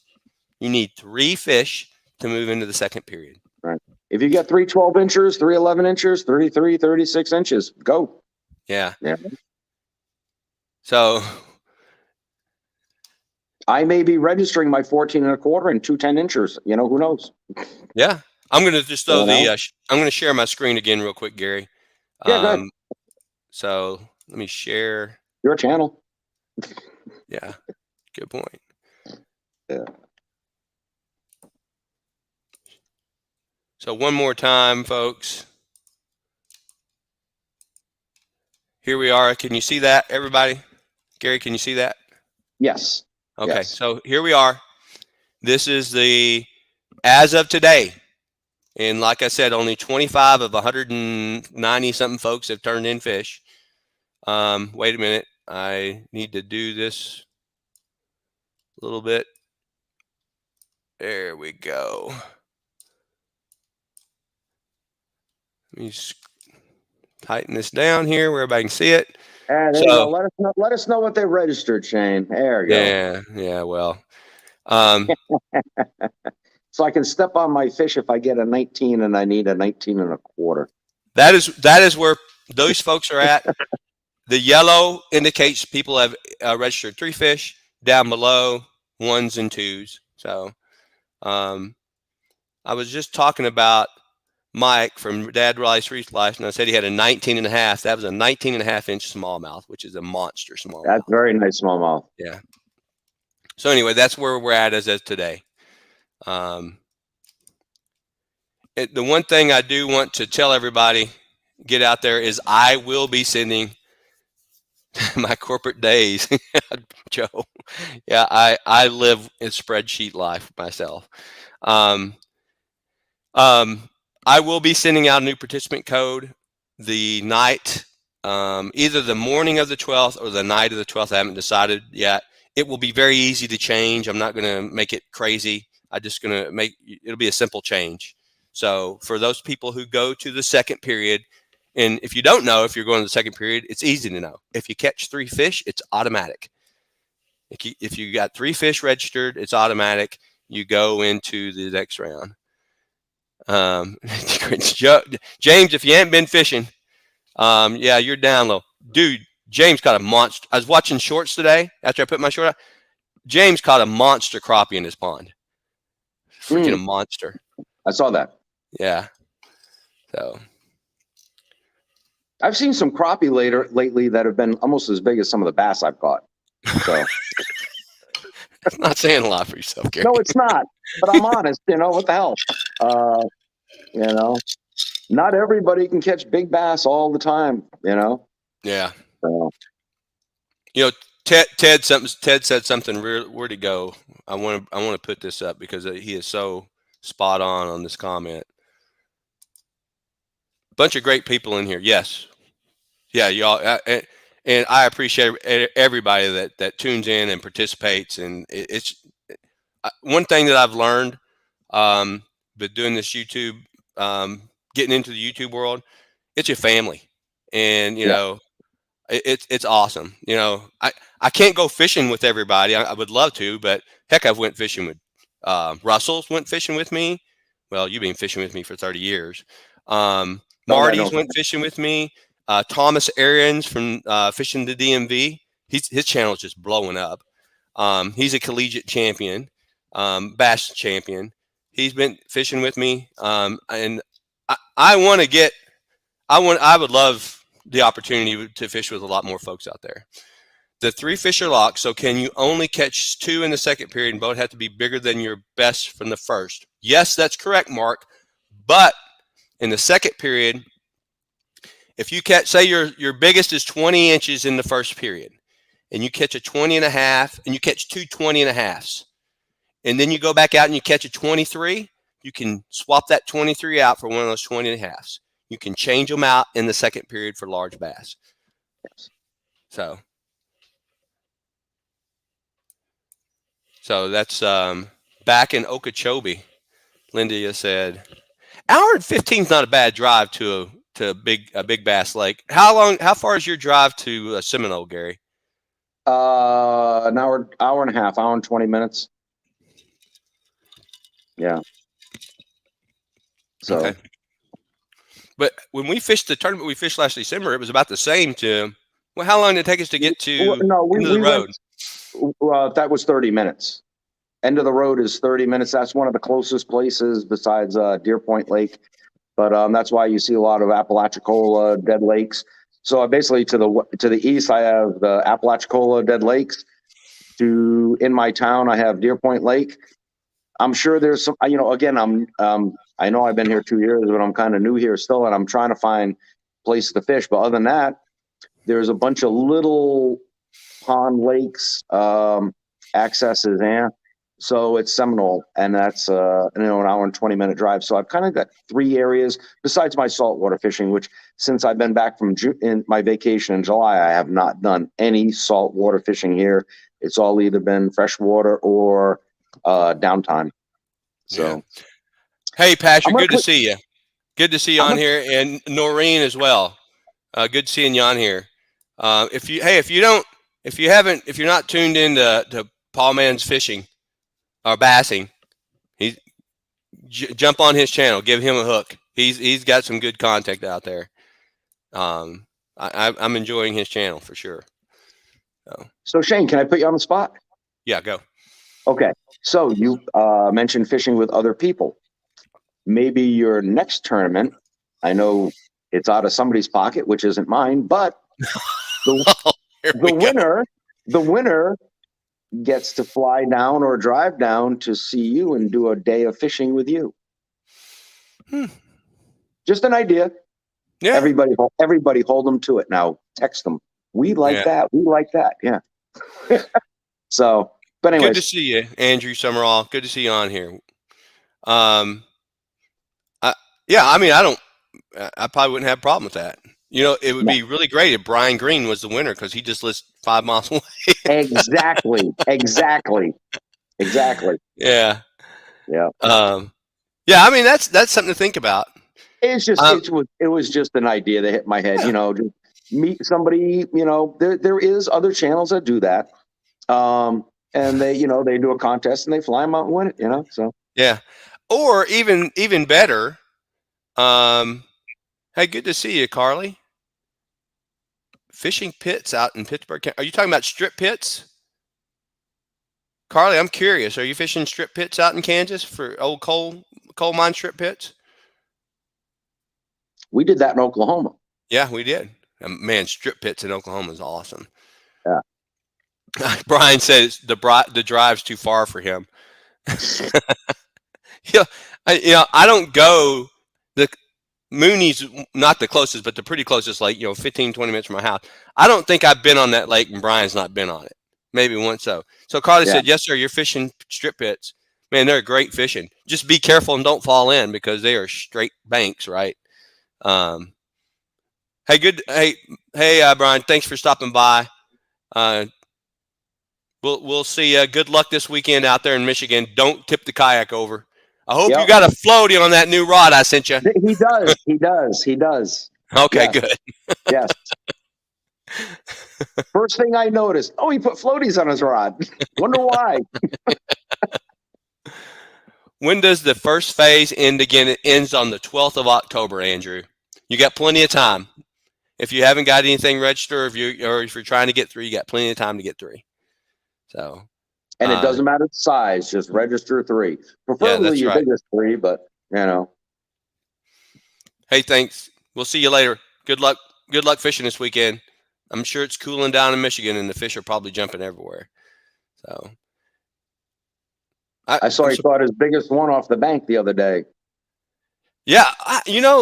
You need 3 fish to move into the second period. Right. If you get 3 12 inchers, 3 11 inchers, 33 36 inches, go. Yeah. Yeah. So I may be registering my 14 1/4 and 2 10 inchers. Who knows? Yeah. I'm going to just throw I'm going to share my screen again real quick, Gary. Yeah, go ahead. So let me share. Your channel. Yeah. Good point. Yeah. So one more time, folks. Here we are. Can you see that, everybody? Gary, can you see that? Yes. Okay, yes. So here we are. This is as of today. And like I said, only 25 of 190 something folks have turned in fish. Wait a minute. I need to do this a little bit. There we go. Let me tighten this down here where everybody can see it. And there you go. Let us know what they registered, Shane. There you go. Yeah. Well, so I can step on my fish if I get a 19 and I need a 19 and a quarter. that is where those folks are at. The yellow indicates people have registered 3 fish. Down below, 1s and 2s. So, I was just talking about Mike from Dad Rice Reef Life, and I said he had a 19 and a half. That was a 19 and a half inch smallmouth, which is a monster smallmouth. That's very nice smallmouth. Yeah. So anyway, that's where we're at as of today. The one thing I do want to tell everybody, get out there, is I will be sending my corporate days, Joe. Yeah, I live in spreadsheet life myself. I will be sending out a new participant code the night, either the morning of the 12th or the night of the 12th. I haven't decided yet. It will be very easy to change. I'm not going to make it crazy. I'm just going to it'll be a simple change. So for those people who go to the second period, and if you don't know if you're going to the second period, it's easy to know. If you catch 3 fish, it's automatic. If you got 3 fish registered, it's automatic. You go into the next round. James, if you haven't been fishing, yeah, you're down low. Dude, James caught a monster. I was watching shorts today after I put my short out. James caught a monster crappie in his pond. Freaking a monster. I saw that. Yeah. So I've seen some crappie lately that have been almost as big as some of the bass I've caught. So that's not saying a lot for yourself, Gary. No, it's not. But I'm honest. What the hell? Not everybody can catch big bass all the time. Yeah. So. Ted said something. Where'd it go? I want to put this up because he is so spot on this comment. Bunch of great people in here. Yes. Yeah, y'all. And I appreciate everybody that tunes in and participates. And it's one thing that I've learned, but doing this YouTube, getting into the YouTube world, it's your family. And, it's awesome. I can't go fishing with everybody. I would love to, but heck, I've went fishing with Russell's went fishing with me. Well, you've been fishing with me for 30 years. Marty's went fishing with me. Thomas Arians from Fishing the DMV. His channel is just blowing up. He's a collegiate champion, bass champion. He's been fishing with me, and I would love the opportunity to fish with a lot more folks out there. The 3 fish are locked, so can you only catch 2 in the second period and both have to be bigger than your best from the first? Yes, that's correct, Mark. But in the second period, if you catch, say your biggest is 20 inches in the first period, and you catch a 20 and a half, and you catch 2 20 and a halves, and then you go back out and you catch a 23, you can swap that 23 out for one of those 20 and a halves. You can change them out in the second period for large bass. So that's back in Okeechobee. Linda said, hour and 15 is not a bad drive to a big bass lake. How far is your drive to Seminole, Gary? An hour and a half, hour and 20 minutes. Yeah. So. Okay. But when we fished the tournament we fished last December, it was about the same how long did it take us to get to the road? That was 30 minutes. End of the road is 30 minutes. That's one of the closest places besides Deer Point Lake. But that's why you see a lot of Apalachicola dead lakes. So basically to the east, I have the Apalachicola dead lakes. In my town, I have Deer Point Lake. I'm sure there's some, again, I know I've been here 2 years, but I'm kind of new here still, and I'm trying to find places to fish. But other than that, there's a bunch of little pond lakes, accesses, So it's Seminole, and that's an hour and 20-minute drive. So I've kind of got 3 areas besides my saltwater fishing, which since I've been back from in my vacation in July, I have not done any saltwater fishing here. It's all either been freshwater or downtime. So, Hey, Patrick, good to put, see you. Good to see you on here, and Noreen as well. Good seeing you on here. If you're not tuned in to Paul Mann's Fishing or Bassing, jump on his channel, give him a hook. He's got some good content out there. I'm enjoying his channel for sure. So Shane, can I put you on the spot? Yeah, go. Okay. So you mentioned fishing with other people. Maybe your next tournament, I know it's out of somebody's pocket, which isn't mine, but the winner gets to fly down or drive down to see you and do a day of fishing with you. Just an idea. Yeah. Everybody hold them to it now. Text them. We like that. We like that. Yeah. So, but anyway. Good to see you, Andrew Summerall. Good to see you on here. I probably wouldn't have a problem with that. You know, it would be really great if Brian Green was the winner because he just lives 5 miles away. Exactly. Yeah. Yeah. I mean, that's something to think about. It's just it was just an idea that hit my head. You know, just meet somebody. You know, there is other channels that do that, and they do a contest and they fly them out and win it. You know, so yeah, or even better. Hey, good to see you, Carly. Fishing pits out in Pittsburgh. Are you talking about strip pits? Carly, I'm curious. Are you fishing strip pits out in Kansas for old coal mine strip pits? We did that in Oklahoma. Yeah, we did. Man, strip pits in Oklahoma is awesome. Yeah. Brian says the drive's too far for him. I don't go. The Mooney's not the closest, but the pretty closest, like 15, 20 minutes from my house. I don't think I've been on that lake, and Brian's not been on it. Maybe once so. So Carly said, "Yes, sir. You're fishing strip pits. Man, they're great fishing. Just be careful and don't fall in because they are straight banks, right?" Hey, Brian. Thanks for stopping by. We'll see you. Good luck this weekend out there in Michigan. Don't tip the kayak over. I hope you got a floaty on that new rod I sent you. He does. Okay, good. Yes. First thing I noticed, he put floaties on his rod. Wonder why. When does the first phase end again? It ends on the 12th of October, Andrew. You got plenty of time. If you haven't got anything registered, or if you're trying to get through, you got plenty of time to get through. So. And it doesn't matter the size, just register 3. Preferably your biggest 3, but Hey, thanks. We'll see you later. Good luck fishing this weekend. I'm sure it's cooling down in Michigan and the fish are probably jumping everywhere. So I saw he caught his biggest one off the bank the other day. Yeah,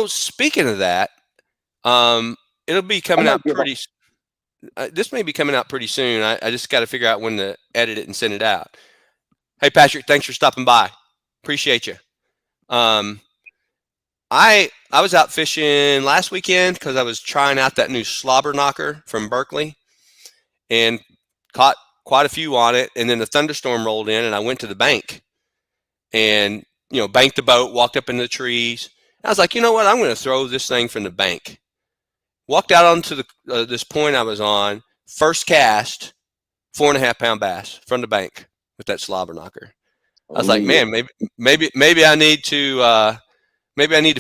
speaking of that, it'll be coming out pretty this may be coming out pretty soon. I just got to figure out when to edit it and send it out. Hey, Patrick, thanks for stopping by. Appreciate you. I was out fishing last weekend because I was trying out that new slobber knocker from Berkley and caught quite a few on it. And then the thunderstorm rolled in and I went to the bank and, banked the boat, walked up in the trees. I was like, you know what? I'm going to throw this thing from the bank. Walked out onto this point I was on, first cast, 4.5-pound bass from the bank with that slobber knocker. I was like, man, maybe I need to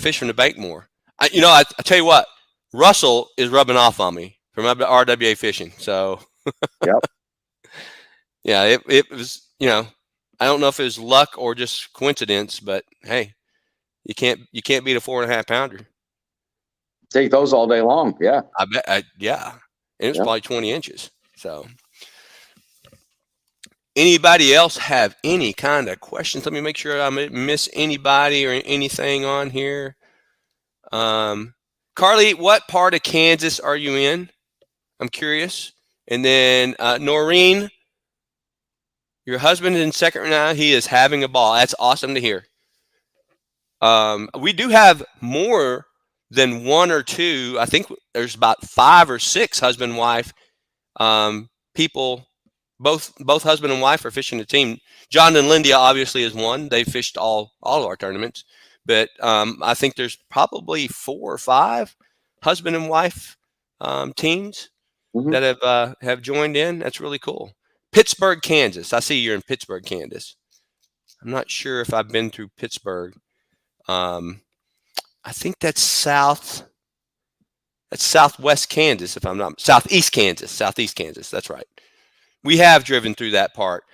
fish from the bank more. I tell you what, Russell is rubbing off on me from RWA Fishing. So, yep. Yeah, it was. I don't know if it was luck or just coincidence, but hey, you can't beat a 4.5-pounder. Take those all day long. Yeah. I bet. Yeah. And it was probably 20 inches. So anybody else have any kind of questions? Let me make sure I miss anybody or anything on here. Carly, what part of Kansas are you in? I'm curious. And then Noreen, Your husband is in second right now. He is having a ball. That's awesome to hear. We do have more than one or two. I think there's about 5 or 6 husband and wife people. Both husband and wife are fishing the team. John and Lindy obviously is one. They fished all of our tournaments, but I think there's probably 4 or 5 husband and wife teams that have joined in. That's really cool. Pittsburgh, Kansas. I see you're in Pittsburgh, Kansas. I'm not sure if I've been through Pittsburgh. I think that's southwest Kansas, if I'm not southeast Kansas. That's right. We have driven through that part.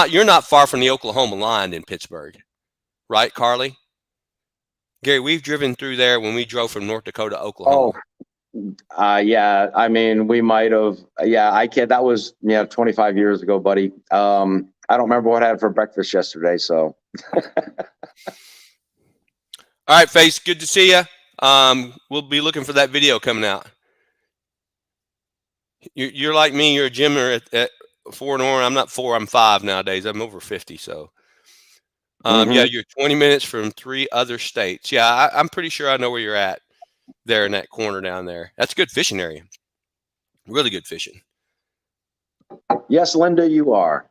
You're not far from the Oklahoma line in Pittsburgh, right, Carly? Gary, we've driven through there when we drove from North Dakota to Oklahoma. Yeah. I mean, we might have. Yeah, I can't. That was 25 years ago, buddy. I don't remember what I had for breakfast yesterday. So. All right, Face. Good to see you. We'll be looking for that video coming out. You're like me. You're a gymmer at 4 and on. I'm not 4. I'm 5 nowadays. I'm over 50. So. Yeah, you're 20 minutes from 3 other states. Yeah, I'm pretty sure I know where you're at there in that corner down there. That's a good fishing area. Really good fishing. Yes, Linda, you are.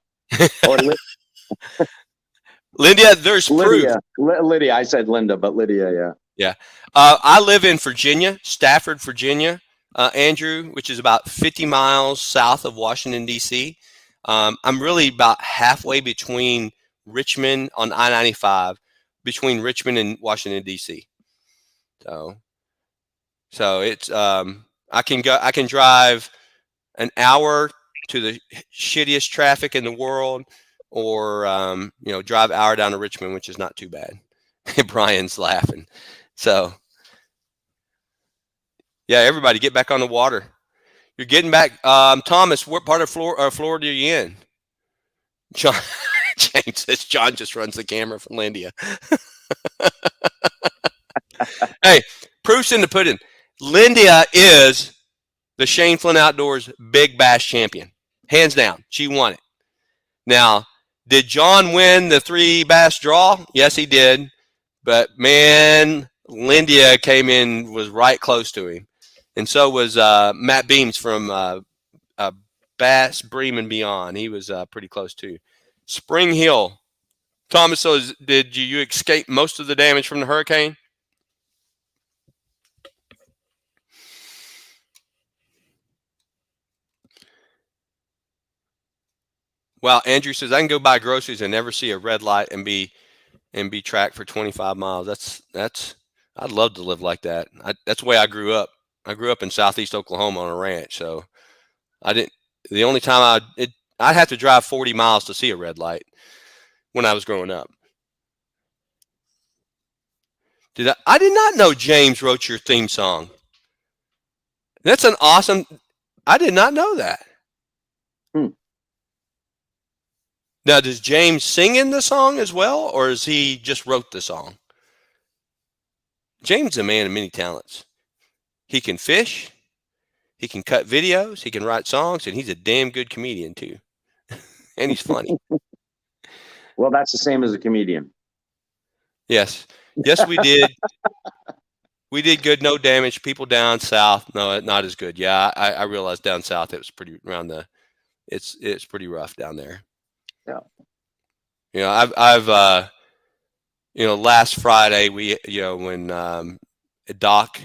Lydia, there's proof. Lydia, I said Linda, but Lydia, yeah. Yeah. I live in Virginia, Stafford, Virginia, Andrew, which is about 50 miles south of Washington, D.C. I'm really about halfway between Richmond on I-95, between Richmond and Washington, D.C. So it's I can drive an hour to the shittiest traffic in the world, or drive an hour down to Richmond, which is not too bad. Brian's laughing. So yeah, everybody get back on the water. You're getting back. Thomas, what part of Florida are you in? John James says John just runs the camera from Landia. Hey, proof's in the pudding. Lindia is the Shane Flynn Outdoors Big Bass champion. Hands down. She won it. Now, did John win the 3 bass draw? Yes, he did. But, man, Lindia came in, was right close to him. And so was Matt Beams from Bass, Bream, and Beyond. He was pretty close, too. Spring Hill. Thomas, so did you escape most of the damage from the hurricane? Well, Andrew says I can go buy groceries and never see a red light and be tracked for 25 miles. That's I'd love to live like that. That's the way I grew up. I grew up in southeast Oklahoma on a ranch, so the only time I'd have to drive 40 miles to see a red light when I was growing up. I did not know James wrote your theme song. That's an awesome. I did not know that. Now, does James sing in the song as well, or is he just wrote the song? James is a man of many talents. He can fish, he can cut videos, he can write songs, and he's a damn good comedian too. And he's funny. Well, that's the same as a comedian. Yes, we did. We did good, no damage. People down south, no, not as good. Yeah, I realized down south it was pretty around it's pretty rough down there. Yeah. I've last Friday when Doc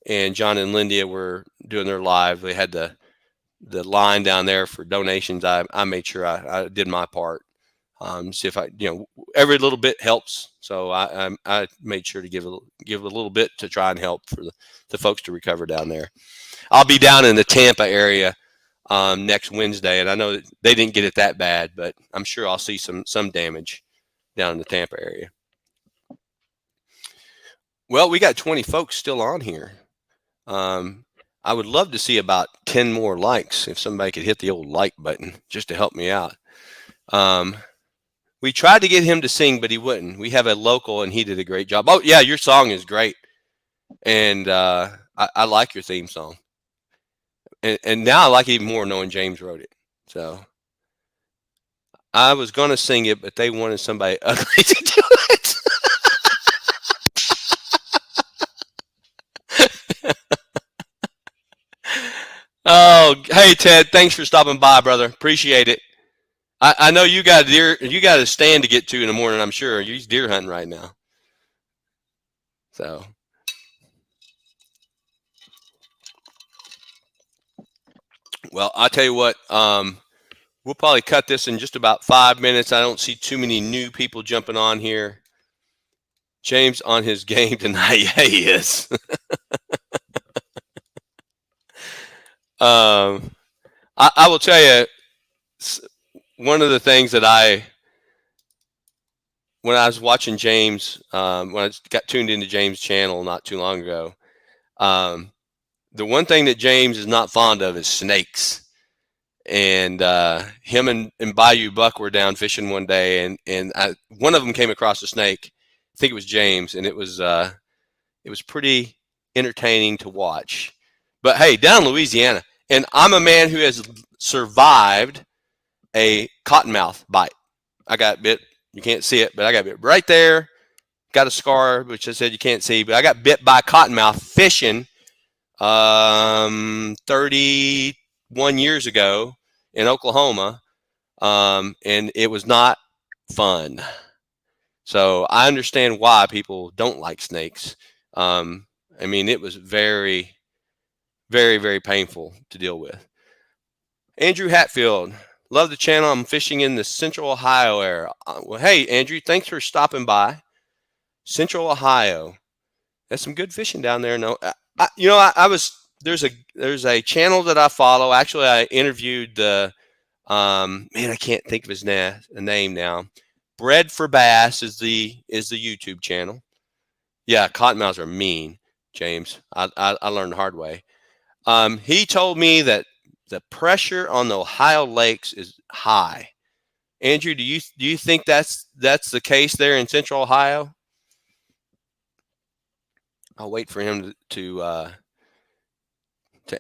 and John and Lindia were doing their live, they had the line down there for donations. I made sure I did my part. See if every little bit helps. So I made sure to give a little bit to try and help for the folks to recover down there. I'll be down in the Tampa area next Wednesday, and I know that they didn't get it that bad, but I'm sure I'll see some damage down in the Tampa area. Well, we got 20 folks still on here. I would love to see about 10 more likes if somebody could hit the old like button just to help me out. We tried to get him to sing, but he wouldn't. We have a local, and he did a great job. Oh, yeah, your song is great, and I like your theme song. And now I like it even more knowing James wrote it. So I was gonna sing it, but they wanted somebody ugly to do it. Oh, hey Ted, thanks for stopping by, brother. Appreciate it. I know you got a stand to get to in the morning. I'm sure you're deer hunting right now. So, well, I'll tell you what. We'll probably cut this in just about 5 minutes. I don't see too many new people jumping on here. James on his game tonight. Yeah, he is. I will tell you, one of the things that when I was watching James, when I got tuned into James' channel not too long ago, the one thing that James is not fond of is snakes. And him and Bayou Buck were down fishing one day, and one of them came across a snake. I think it was James, and it was pretty entertaining to watch. But hey, down in Louisiana, and I'm a man who has survived a cottonmouth bite. I got bit. You can't see it, but I got bit right there. Got a scar, which I said you can't see, but I got bit by a cottonmouth fishing 31 years ago in Oklahoma, and it was not fun. So I understand why people don't like snakes. I mean, it was very, very, very painful to deal with. Andrew Hatfield, love the channel. I'm fishing in the Central Ohio area. Well, hey, Andrew, thanks for stopping by. Central Ohio. That's some good fishing down there. No, there's a channel that I follow. Actually, I interviewed the man, I can't think of his name now. Bread for Bass is the YouTube channel. Yeah, cottonmouths are mean, James. I learned the hard way. He told me that the pressure on the Ohio lakes is high. Andrew, do you think that's the case there in Central Ohio? I'll wait for him to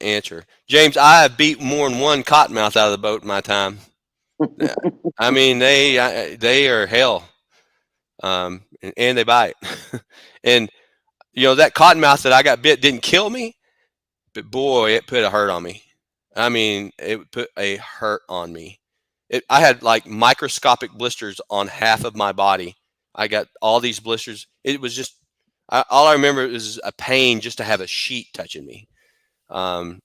answer. James, I have beat more than one cottonmouth out of the boat in my time. I mean, they are hell, and they bite. And that cottonmouth that I got bit didn't kill me, but boy, it put a hurt on me. I mean, it put a hurt on me. I had like microscopic blisters on half of my body. I got all these blisters. It was just all I remember is a pain just to have a sheet touching me.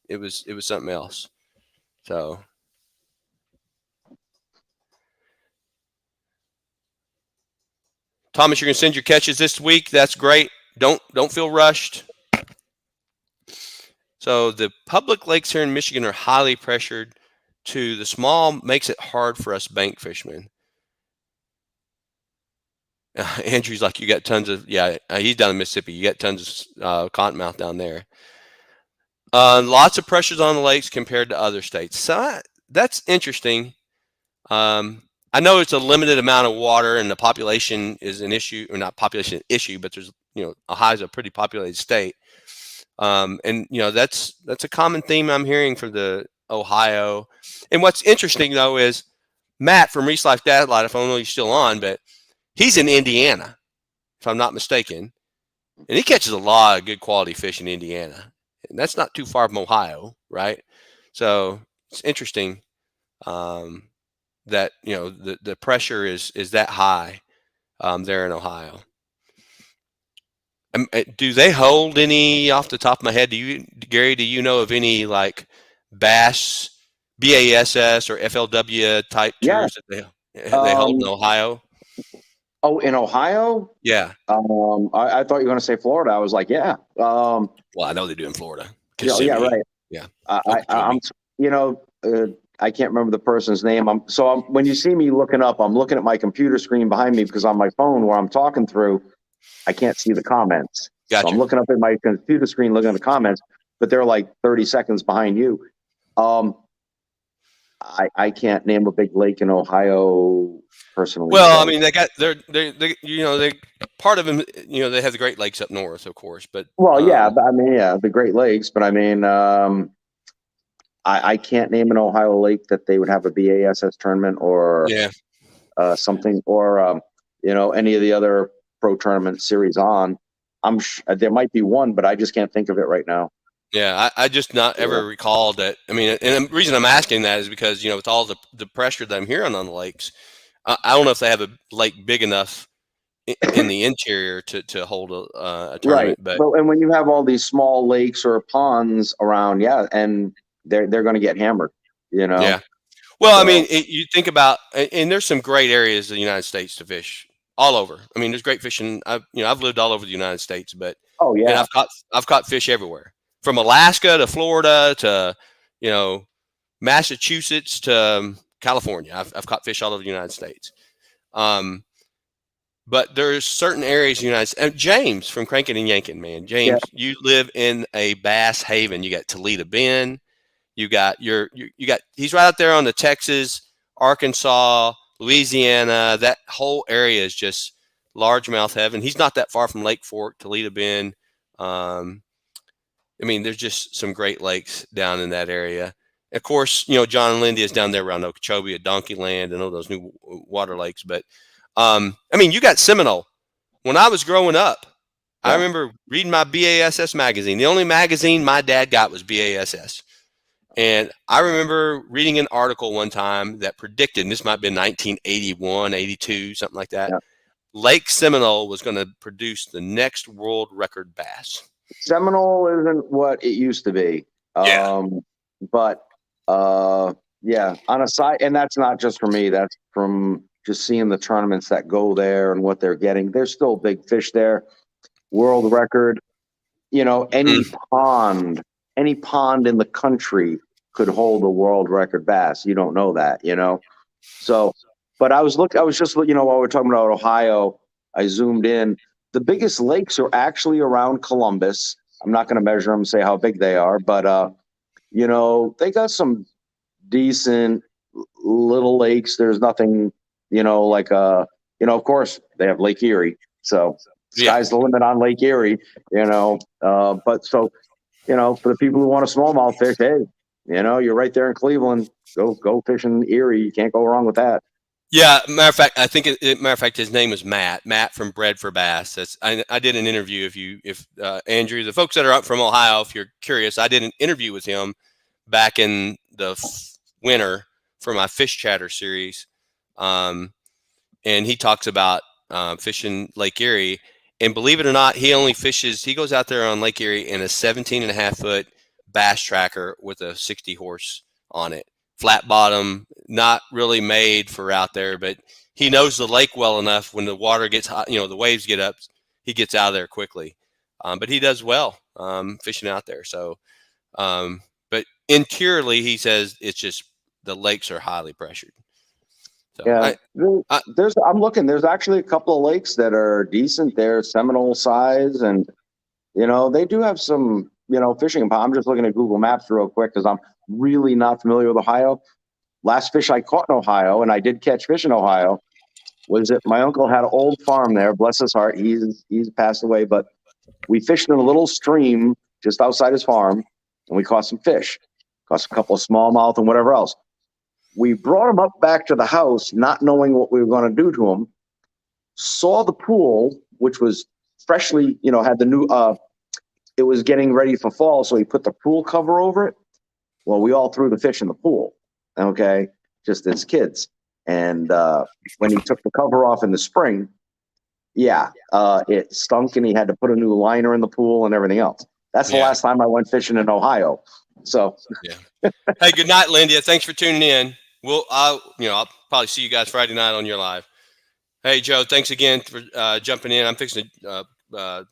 It was something else. So, Thomas, you're gonna send your catches this week. That's great. Don't feel rushed. So the public lakes here in Michigan are highly pressured. The small makes it hard for us bank fishermen. Andrew's like, you got tons of, he's down in Mississippi. You got tons of cottonmouth down there. Lots of pressures on the lakes compared to other states. So that's interesting. I know it's a limited amount of water and the population is an issue, or not population issue, but there's, Ohio's a pretty populated state. And that's a common theme I'm hearing from the Ohio. And what's interesting though is Matt from Reese Life Dad Light, if I don't know he's still on, but he's in Indiana, if I'm not mistaken, and he catches a lot of good quality fish in Indiana, and that's not too far from Ohio, right? So it's interesting that the pressure is that high there in Ohio. Do they hold any, off the top of my head? Gary, do you know of any like BASS or FLW type tours that they hold in Ohio? Oh, in Ohio? Yeah. I thought you were going to say Florida. I was like, yeah. Well, I know they do in Florida. Yeah, right. Yeah. I can't remember the person's name. When you see me looking up, I'm looking at my computer screen behind me because on my phone where I'm talking through, I can't see the comments. Gotcha. So I'm looking up at my computer screen, looking at the comments, but they're like 30 seconds behind you. I can't name a big lake in Ohio personally. Well, I mean, they part of them, they have the Great Lakes up north, of course, but. Well, yeah, but I mean, yeah, the Great Lakes, but I mean, I can't name an Ohio lake that they would have a BASS tournament or. Yeah. something, or any of the other pro tournament series on. There might be one, but I just can't think of it right now. Yeah, I just not ever recalled that. I mean, and the reason I'm asking that is because, with all the pressure that I'm hearing on the lakes, I don't know if they have a lake big enough in the interior to hold a tournament. Right. And when you have all these small lakes or ponds around, and they're going to get hammered, Yeah. Well, So- I mean, you think about, and there's some great areas of the United States to fish all over. I mean, there's great fishing. I've lived all over the United States, but Oh and yeah. I've caught fish everywhere, from Alaska to Florida to Massachusetts to California. I've caught fish all over the United States. But there's certain areas in the United States. James from Crankin' and Yankin, man. James, you live in a bass haven. You got Toledo Bend. You got he's right out there on the Texas, Arkansas, Louisiana. That whole area is just largemouth heaven. He's not that far from Lake Fork, Toledo Bend. I mean, there's just some great lakes down in that area. Of course, John and Lindy is down there around Okeechobee, at Donkeyland, and all those new water lakes. But I mean, you got Seminole. When I was growing up, I remember reading my BASS magazine. The only magazine my dad got was BASS. And I remember reading an article one time that predicted, and this might have been 1981, 82, something like that, Lake Seminole was going to produce the next world record bass. Seminole isn't what it used to be. But on a side, and that's not just for me, that's from just seeing the tournaments that go there and what they're getting. There's still big fish there. World record, any pond in the country could hold a world record bass. You don't know that, So, but I was just while we're talking about Ohio, I zoomed in. The biggest lakes are actually around Columbus. I'm not going to measure them, say how big they are, but they got some decent little lakes. There's nothing, of course they have Lake Erie. So sky's the limit on Lake Erie, but so, for the people who want a smallmouth fish, hey, you're right there in Cleveland. Go fishing Erie. You can't go wrong with that. Yeah, matter of fact, I think his name is Matt. Matt from Bred for Bass. I did an interview. If Andrew, the folks that are up from Ohio, if you're curious, I did an interview with him back in the winter for my Fish Chatter series, and he talks about fishing Lake Erie. And believe it or not, he goes out there on Lake Erie in a 17.5-foot bass tracker with a 60 horse on it. Flat bottom, not really made for out there, but he knows the lake well enough. When the water gets hot, the waves get up, he gets out of there quickly. But he does well fishing out there. So, but interiorly, he says it's just the lakes are highly pressured. So yeah, I'm looking. There's actually a couple of lakes that are decent there, Seminole size, and they do have some fishing. I'm just looking at Google Maps real quick because I'm really not familiar with Ohio. Last fish I caught in Ohio, and I did catch fish in Ohio, was that my uncle had an old farm there. Bless his heart, he's passed away. But we fished in a little stream just outside his farm, and we caught some fish, caught a couple of smallmouth and whatever else. We brought him up back to the house, not knowing what we were going to do to him. Saw the pool, which was freshly, had the new. It was getting ready for fall, so he put the pool cover over it. Well, we all threw the fish in the pool, okay, just as kids. And when he took the cover off in the spring, it stunk, and he had to put a new liner in the pool and everything else. That's the last time I went fishing in Ohio. So, Hey, good night, Lindy. Thanks for tuning in. I'll probably see you guys Friday night on your live. Hey, Joe, thanks again for jumping in. I'm fixing to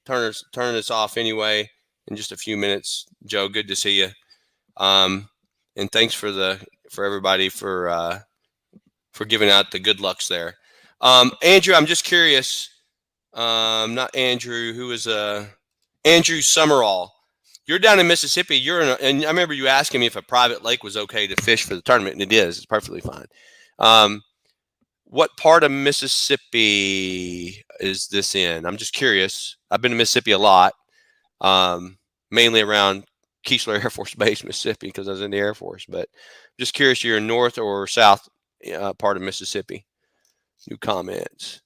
turn this off anyway in just a few minutes. Joe, good to see you. And thanks for everybody for giving out the good lucks there. Andrew, I'm just curious. Not Andrew, who is Andrew Summerall. You're down in Mississippi. And I remember you asking me if a private lake was okay to fish for the tournament, and it is. It's perfectly fine. What part of Mississippi is this in? I'm just curious. I've been to Mississippi a lot, mainly around Keesler Air Force Base, Mississippi, because I was in the Air Force. But just curious, you're in north or south part of Mississippi? New comments.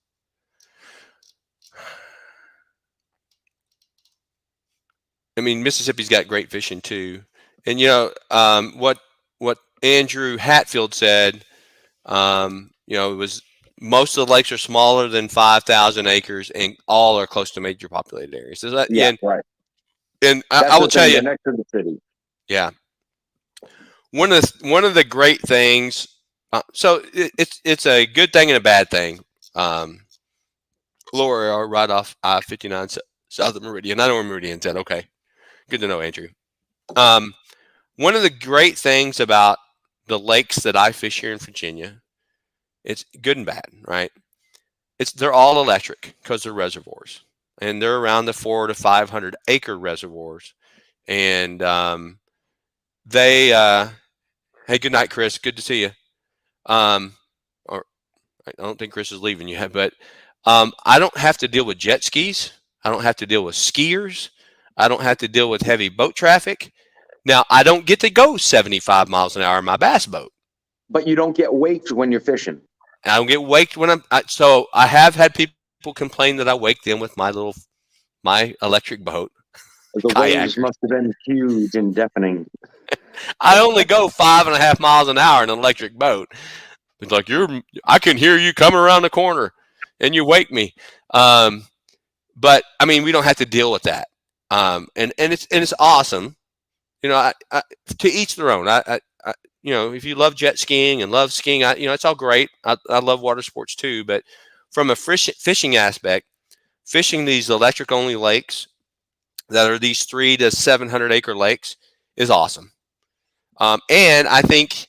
I mean, Mississippi's got great fishing too, and what Andrew Hatfield said. It was most of the lakes are smaller than 5,000 acres, and all are close to major populated areas. So that, Yeah, right. And That's I will the tell thing, you, they're next to the city. yeah, one of the great things. So it's a good thing and a bad thing. Laura, right off I-59 south of Meridian. I know where Meridian's at. Okay, good to know, Andrew. One of the great things about the lakes that I fish here in Virginia, it's good and bad, right? They're all electric because they're reservoirs, and they're around the 400 to 500 acre reservoirs, and they. Hey, good night, Chris. Good to see you. Or I don't think Chris is leaving yet, but I don't have to deal with jet skis. I don't have to deal with skiers. I don't have to deal with heavy boat traffic. Now, I don't get to go 75 miles an hour in my bass boat. But you don't get waked when you're fishing. I don't get waked when so I have had people complain that I wake them with my electric boat. The waves must have been huge and deafening. I only go 5.5 miles an hour in an electric boat. It's like I can hear you coming around the corner, and you wake me. But I mean, we don't have to deal with that. And it's awesome. I to each their own. If you love jet skiing and love skiing, it's all great. I love water sports too. But from a fishing aspect, fishing these electric only lakes that are these 300 to 700 acre lakes is awesome. And I think,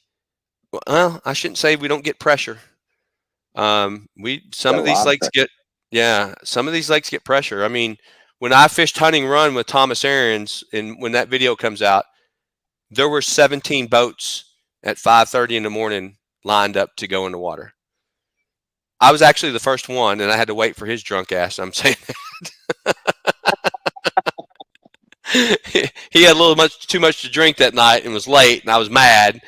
well, I shouldn't say we don't get pressure. Some of these lakes get pressure. I mean, when I fished Hunting Run with Thomas Aarons, and when that video comes out, there were 17 boats at 5:30 in the morning lined up to go in the water. I was actually the first one, and I had to wait for his drunk ass. I'm saying that. He had too much to drink that night and was late, and I was mad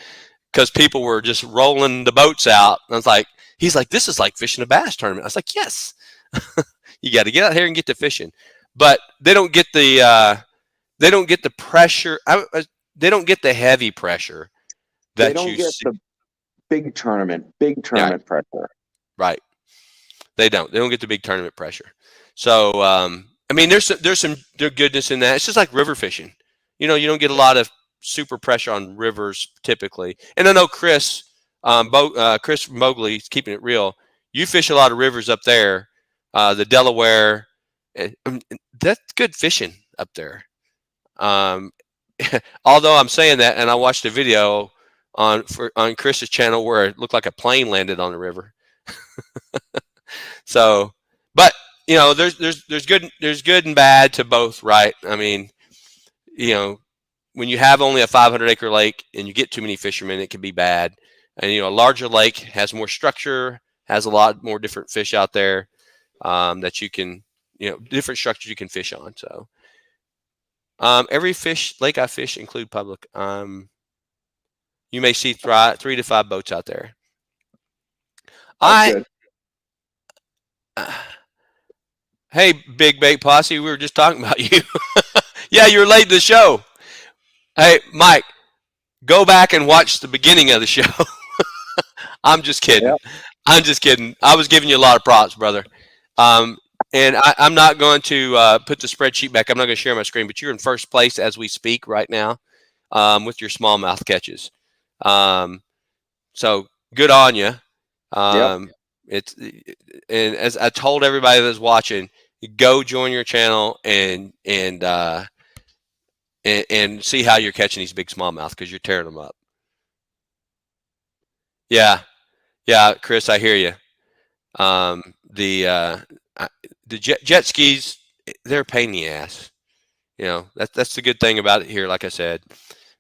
because people were just rolling the boats out. And I was like, he's like, this is like fishing a bass tournament. I was like, yes. You got to get out here and get to fishing. But they don't get the pressure. They don't get the heavy pressure that they don't get the big tournament pressure. Right. They don't get the big tournament pressure. So, I mean, there's goodness in that. It's just like river fishing. You don't get a lot of super pressure on rivers typically. And I know Chris Mogley is keeping it real. You fish a lot of rivers up there, the Delaware. That's good fishing up there. Although I'm saying that, and I watched a video on Chris's channel where it looked like a plane landed on the river. So, but there's good and bad to both, right? I mean, when you have only a 500 acre lake and you get too many fishermen, it can be bad. And a larger lake has more structure, has a lot more different fish out there that you can, different structures you can fish on. So, every lake I fish include public. You may see 3 to 5 boats out there. Hey, Big Bait Posse, we were just talking about you. Yeah, you were late to the show. Hey, Mike, go back and watch the beginning of the show. I'm just kidding. Yep. I'm just kidding. I was giving you a lot of props, brother. And I'm not going to put the spreadsheet back. I'm not going to share my screen, but you're in first place as we speak right now with your smallmouth catches. So good on you. Yep. And as I told everybody that's watching, go join your channel and see how you're catching these big smallmouth because you're tearing them up. Yeah, Chris, I hear you. The jet skis, they're a pain in the ass. That's the good thing about it here, like I said.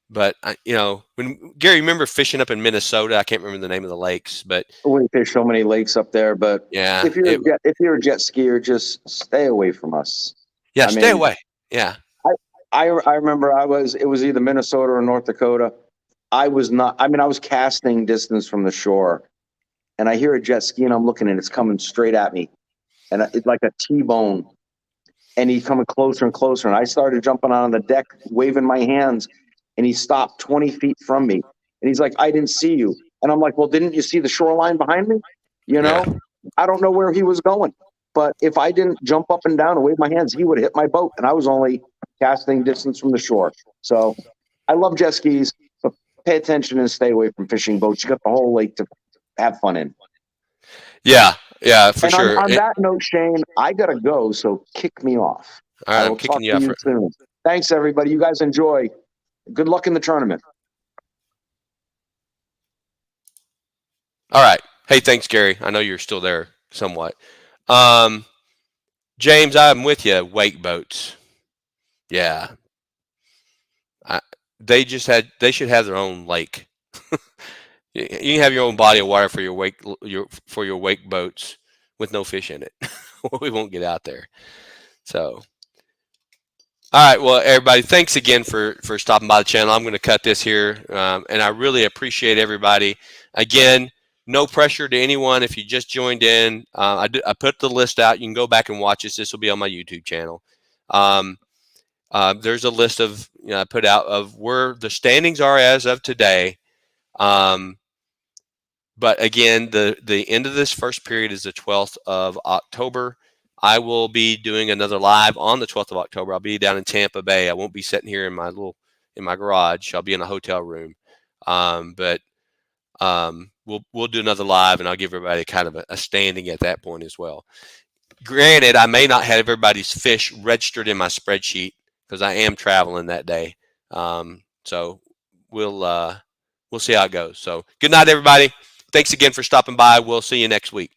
But when Gary, remember fishing up in Minnesota? I can't remember the name of the lakes, but we fish so many lakes up there. But yeah, if you're a jet skier, just stay away from us. Yeah, stay away. Yeah, I remember it was either Minnesota or North Dakota. I was casting distance from the shore, and I hear a jet ski, and I'm looking, and it's coming straight at me, and it's like a T-bone, and he's coming closer and closer, and I started jumping on the deck, waving my hands, and he stopped 20 feet from me, and he's like, I didn't see you. And I'm like, well, didn't you see the shoreline behind me? You know, Yeah. I don't know where he was going, but if I didn't jump up and down and wave my hands, he would have hit my boat, and I was only casting distance from the shore. So I love jet skis, but pay attention and stay away from fishing boats. You got the whole lake to have fun in. Yeah, for And sure. on that note, Shane, I got to go, so kick me off. All right, I I'm will kicking talk you to off. you soon. Thanks, everybody. You guys enjoy. Good luck in the tournament. All right. Hey, thanks, Gary. I know you're still there somewhat. James, I'm with you. Wake boats. Yeah. They should have their own lake. You can have your own body of water for your wake boats with no fish in it. We won't get out there. So, all right. Well, everybody, thanks again for stopping by the channel. I'm going to cut this here, and I really appreciate everybody. Again, no pressure to anyone. If you just joined in, I put the list out. You can go back and watch this. This will be on my YouTube channel. There's a list of I put out of where the standings are as of today. But again, the end of this first period is the 12th of October. I will be doing another live on the 12th of October. I'll be down in Tampa Bay. I won't be sitting here in my garage. I'll be in a hotel room. But we'll do another live, and I'll give everybody kind of a standing at that point as well. Granted, I may not have everybody's fish registered in my spreadsheet because I am traveling that day. So we'll see how it goes. So good night, everybody. Thanks again for stopping by. We'll see you next week.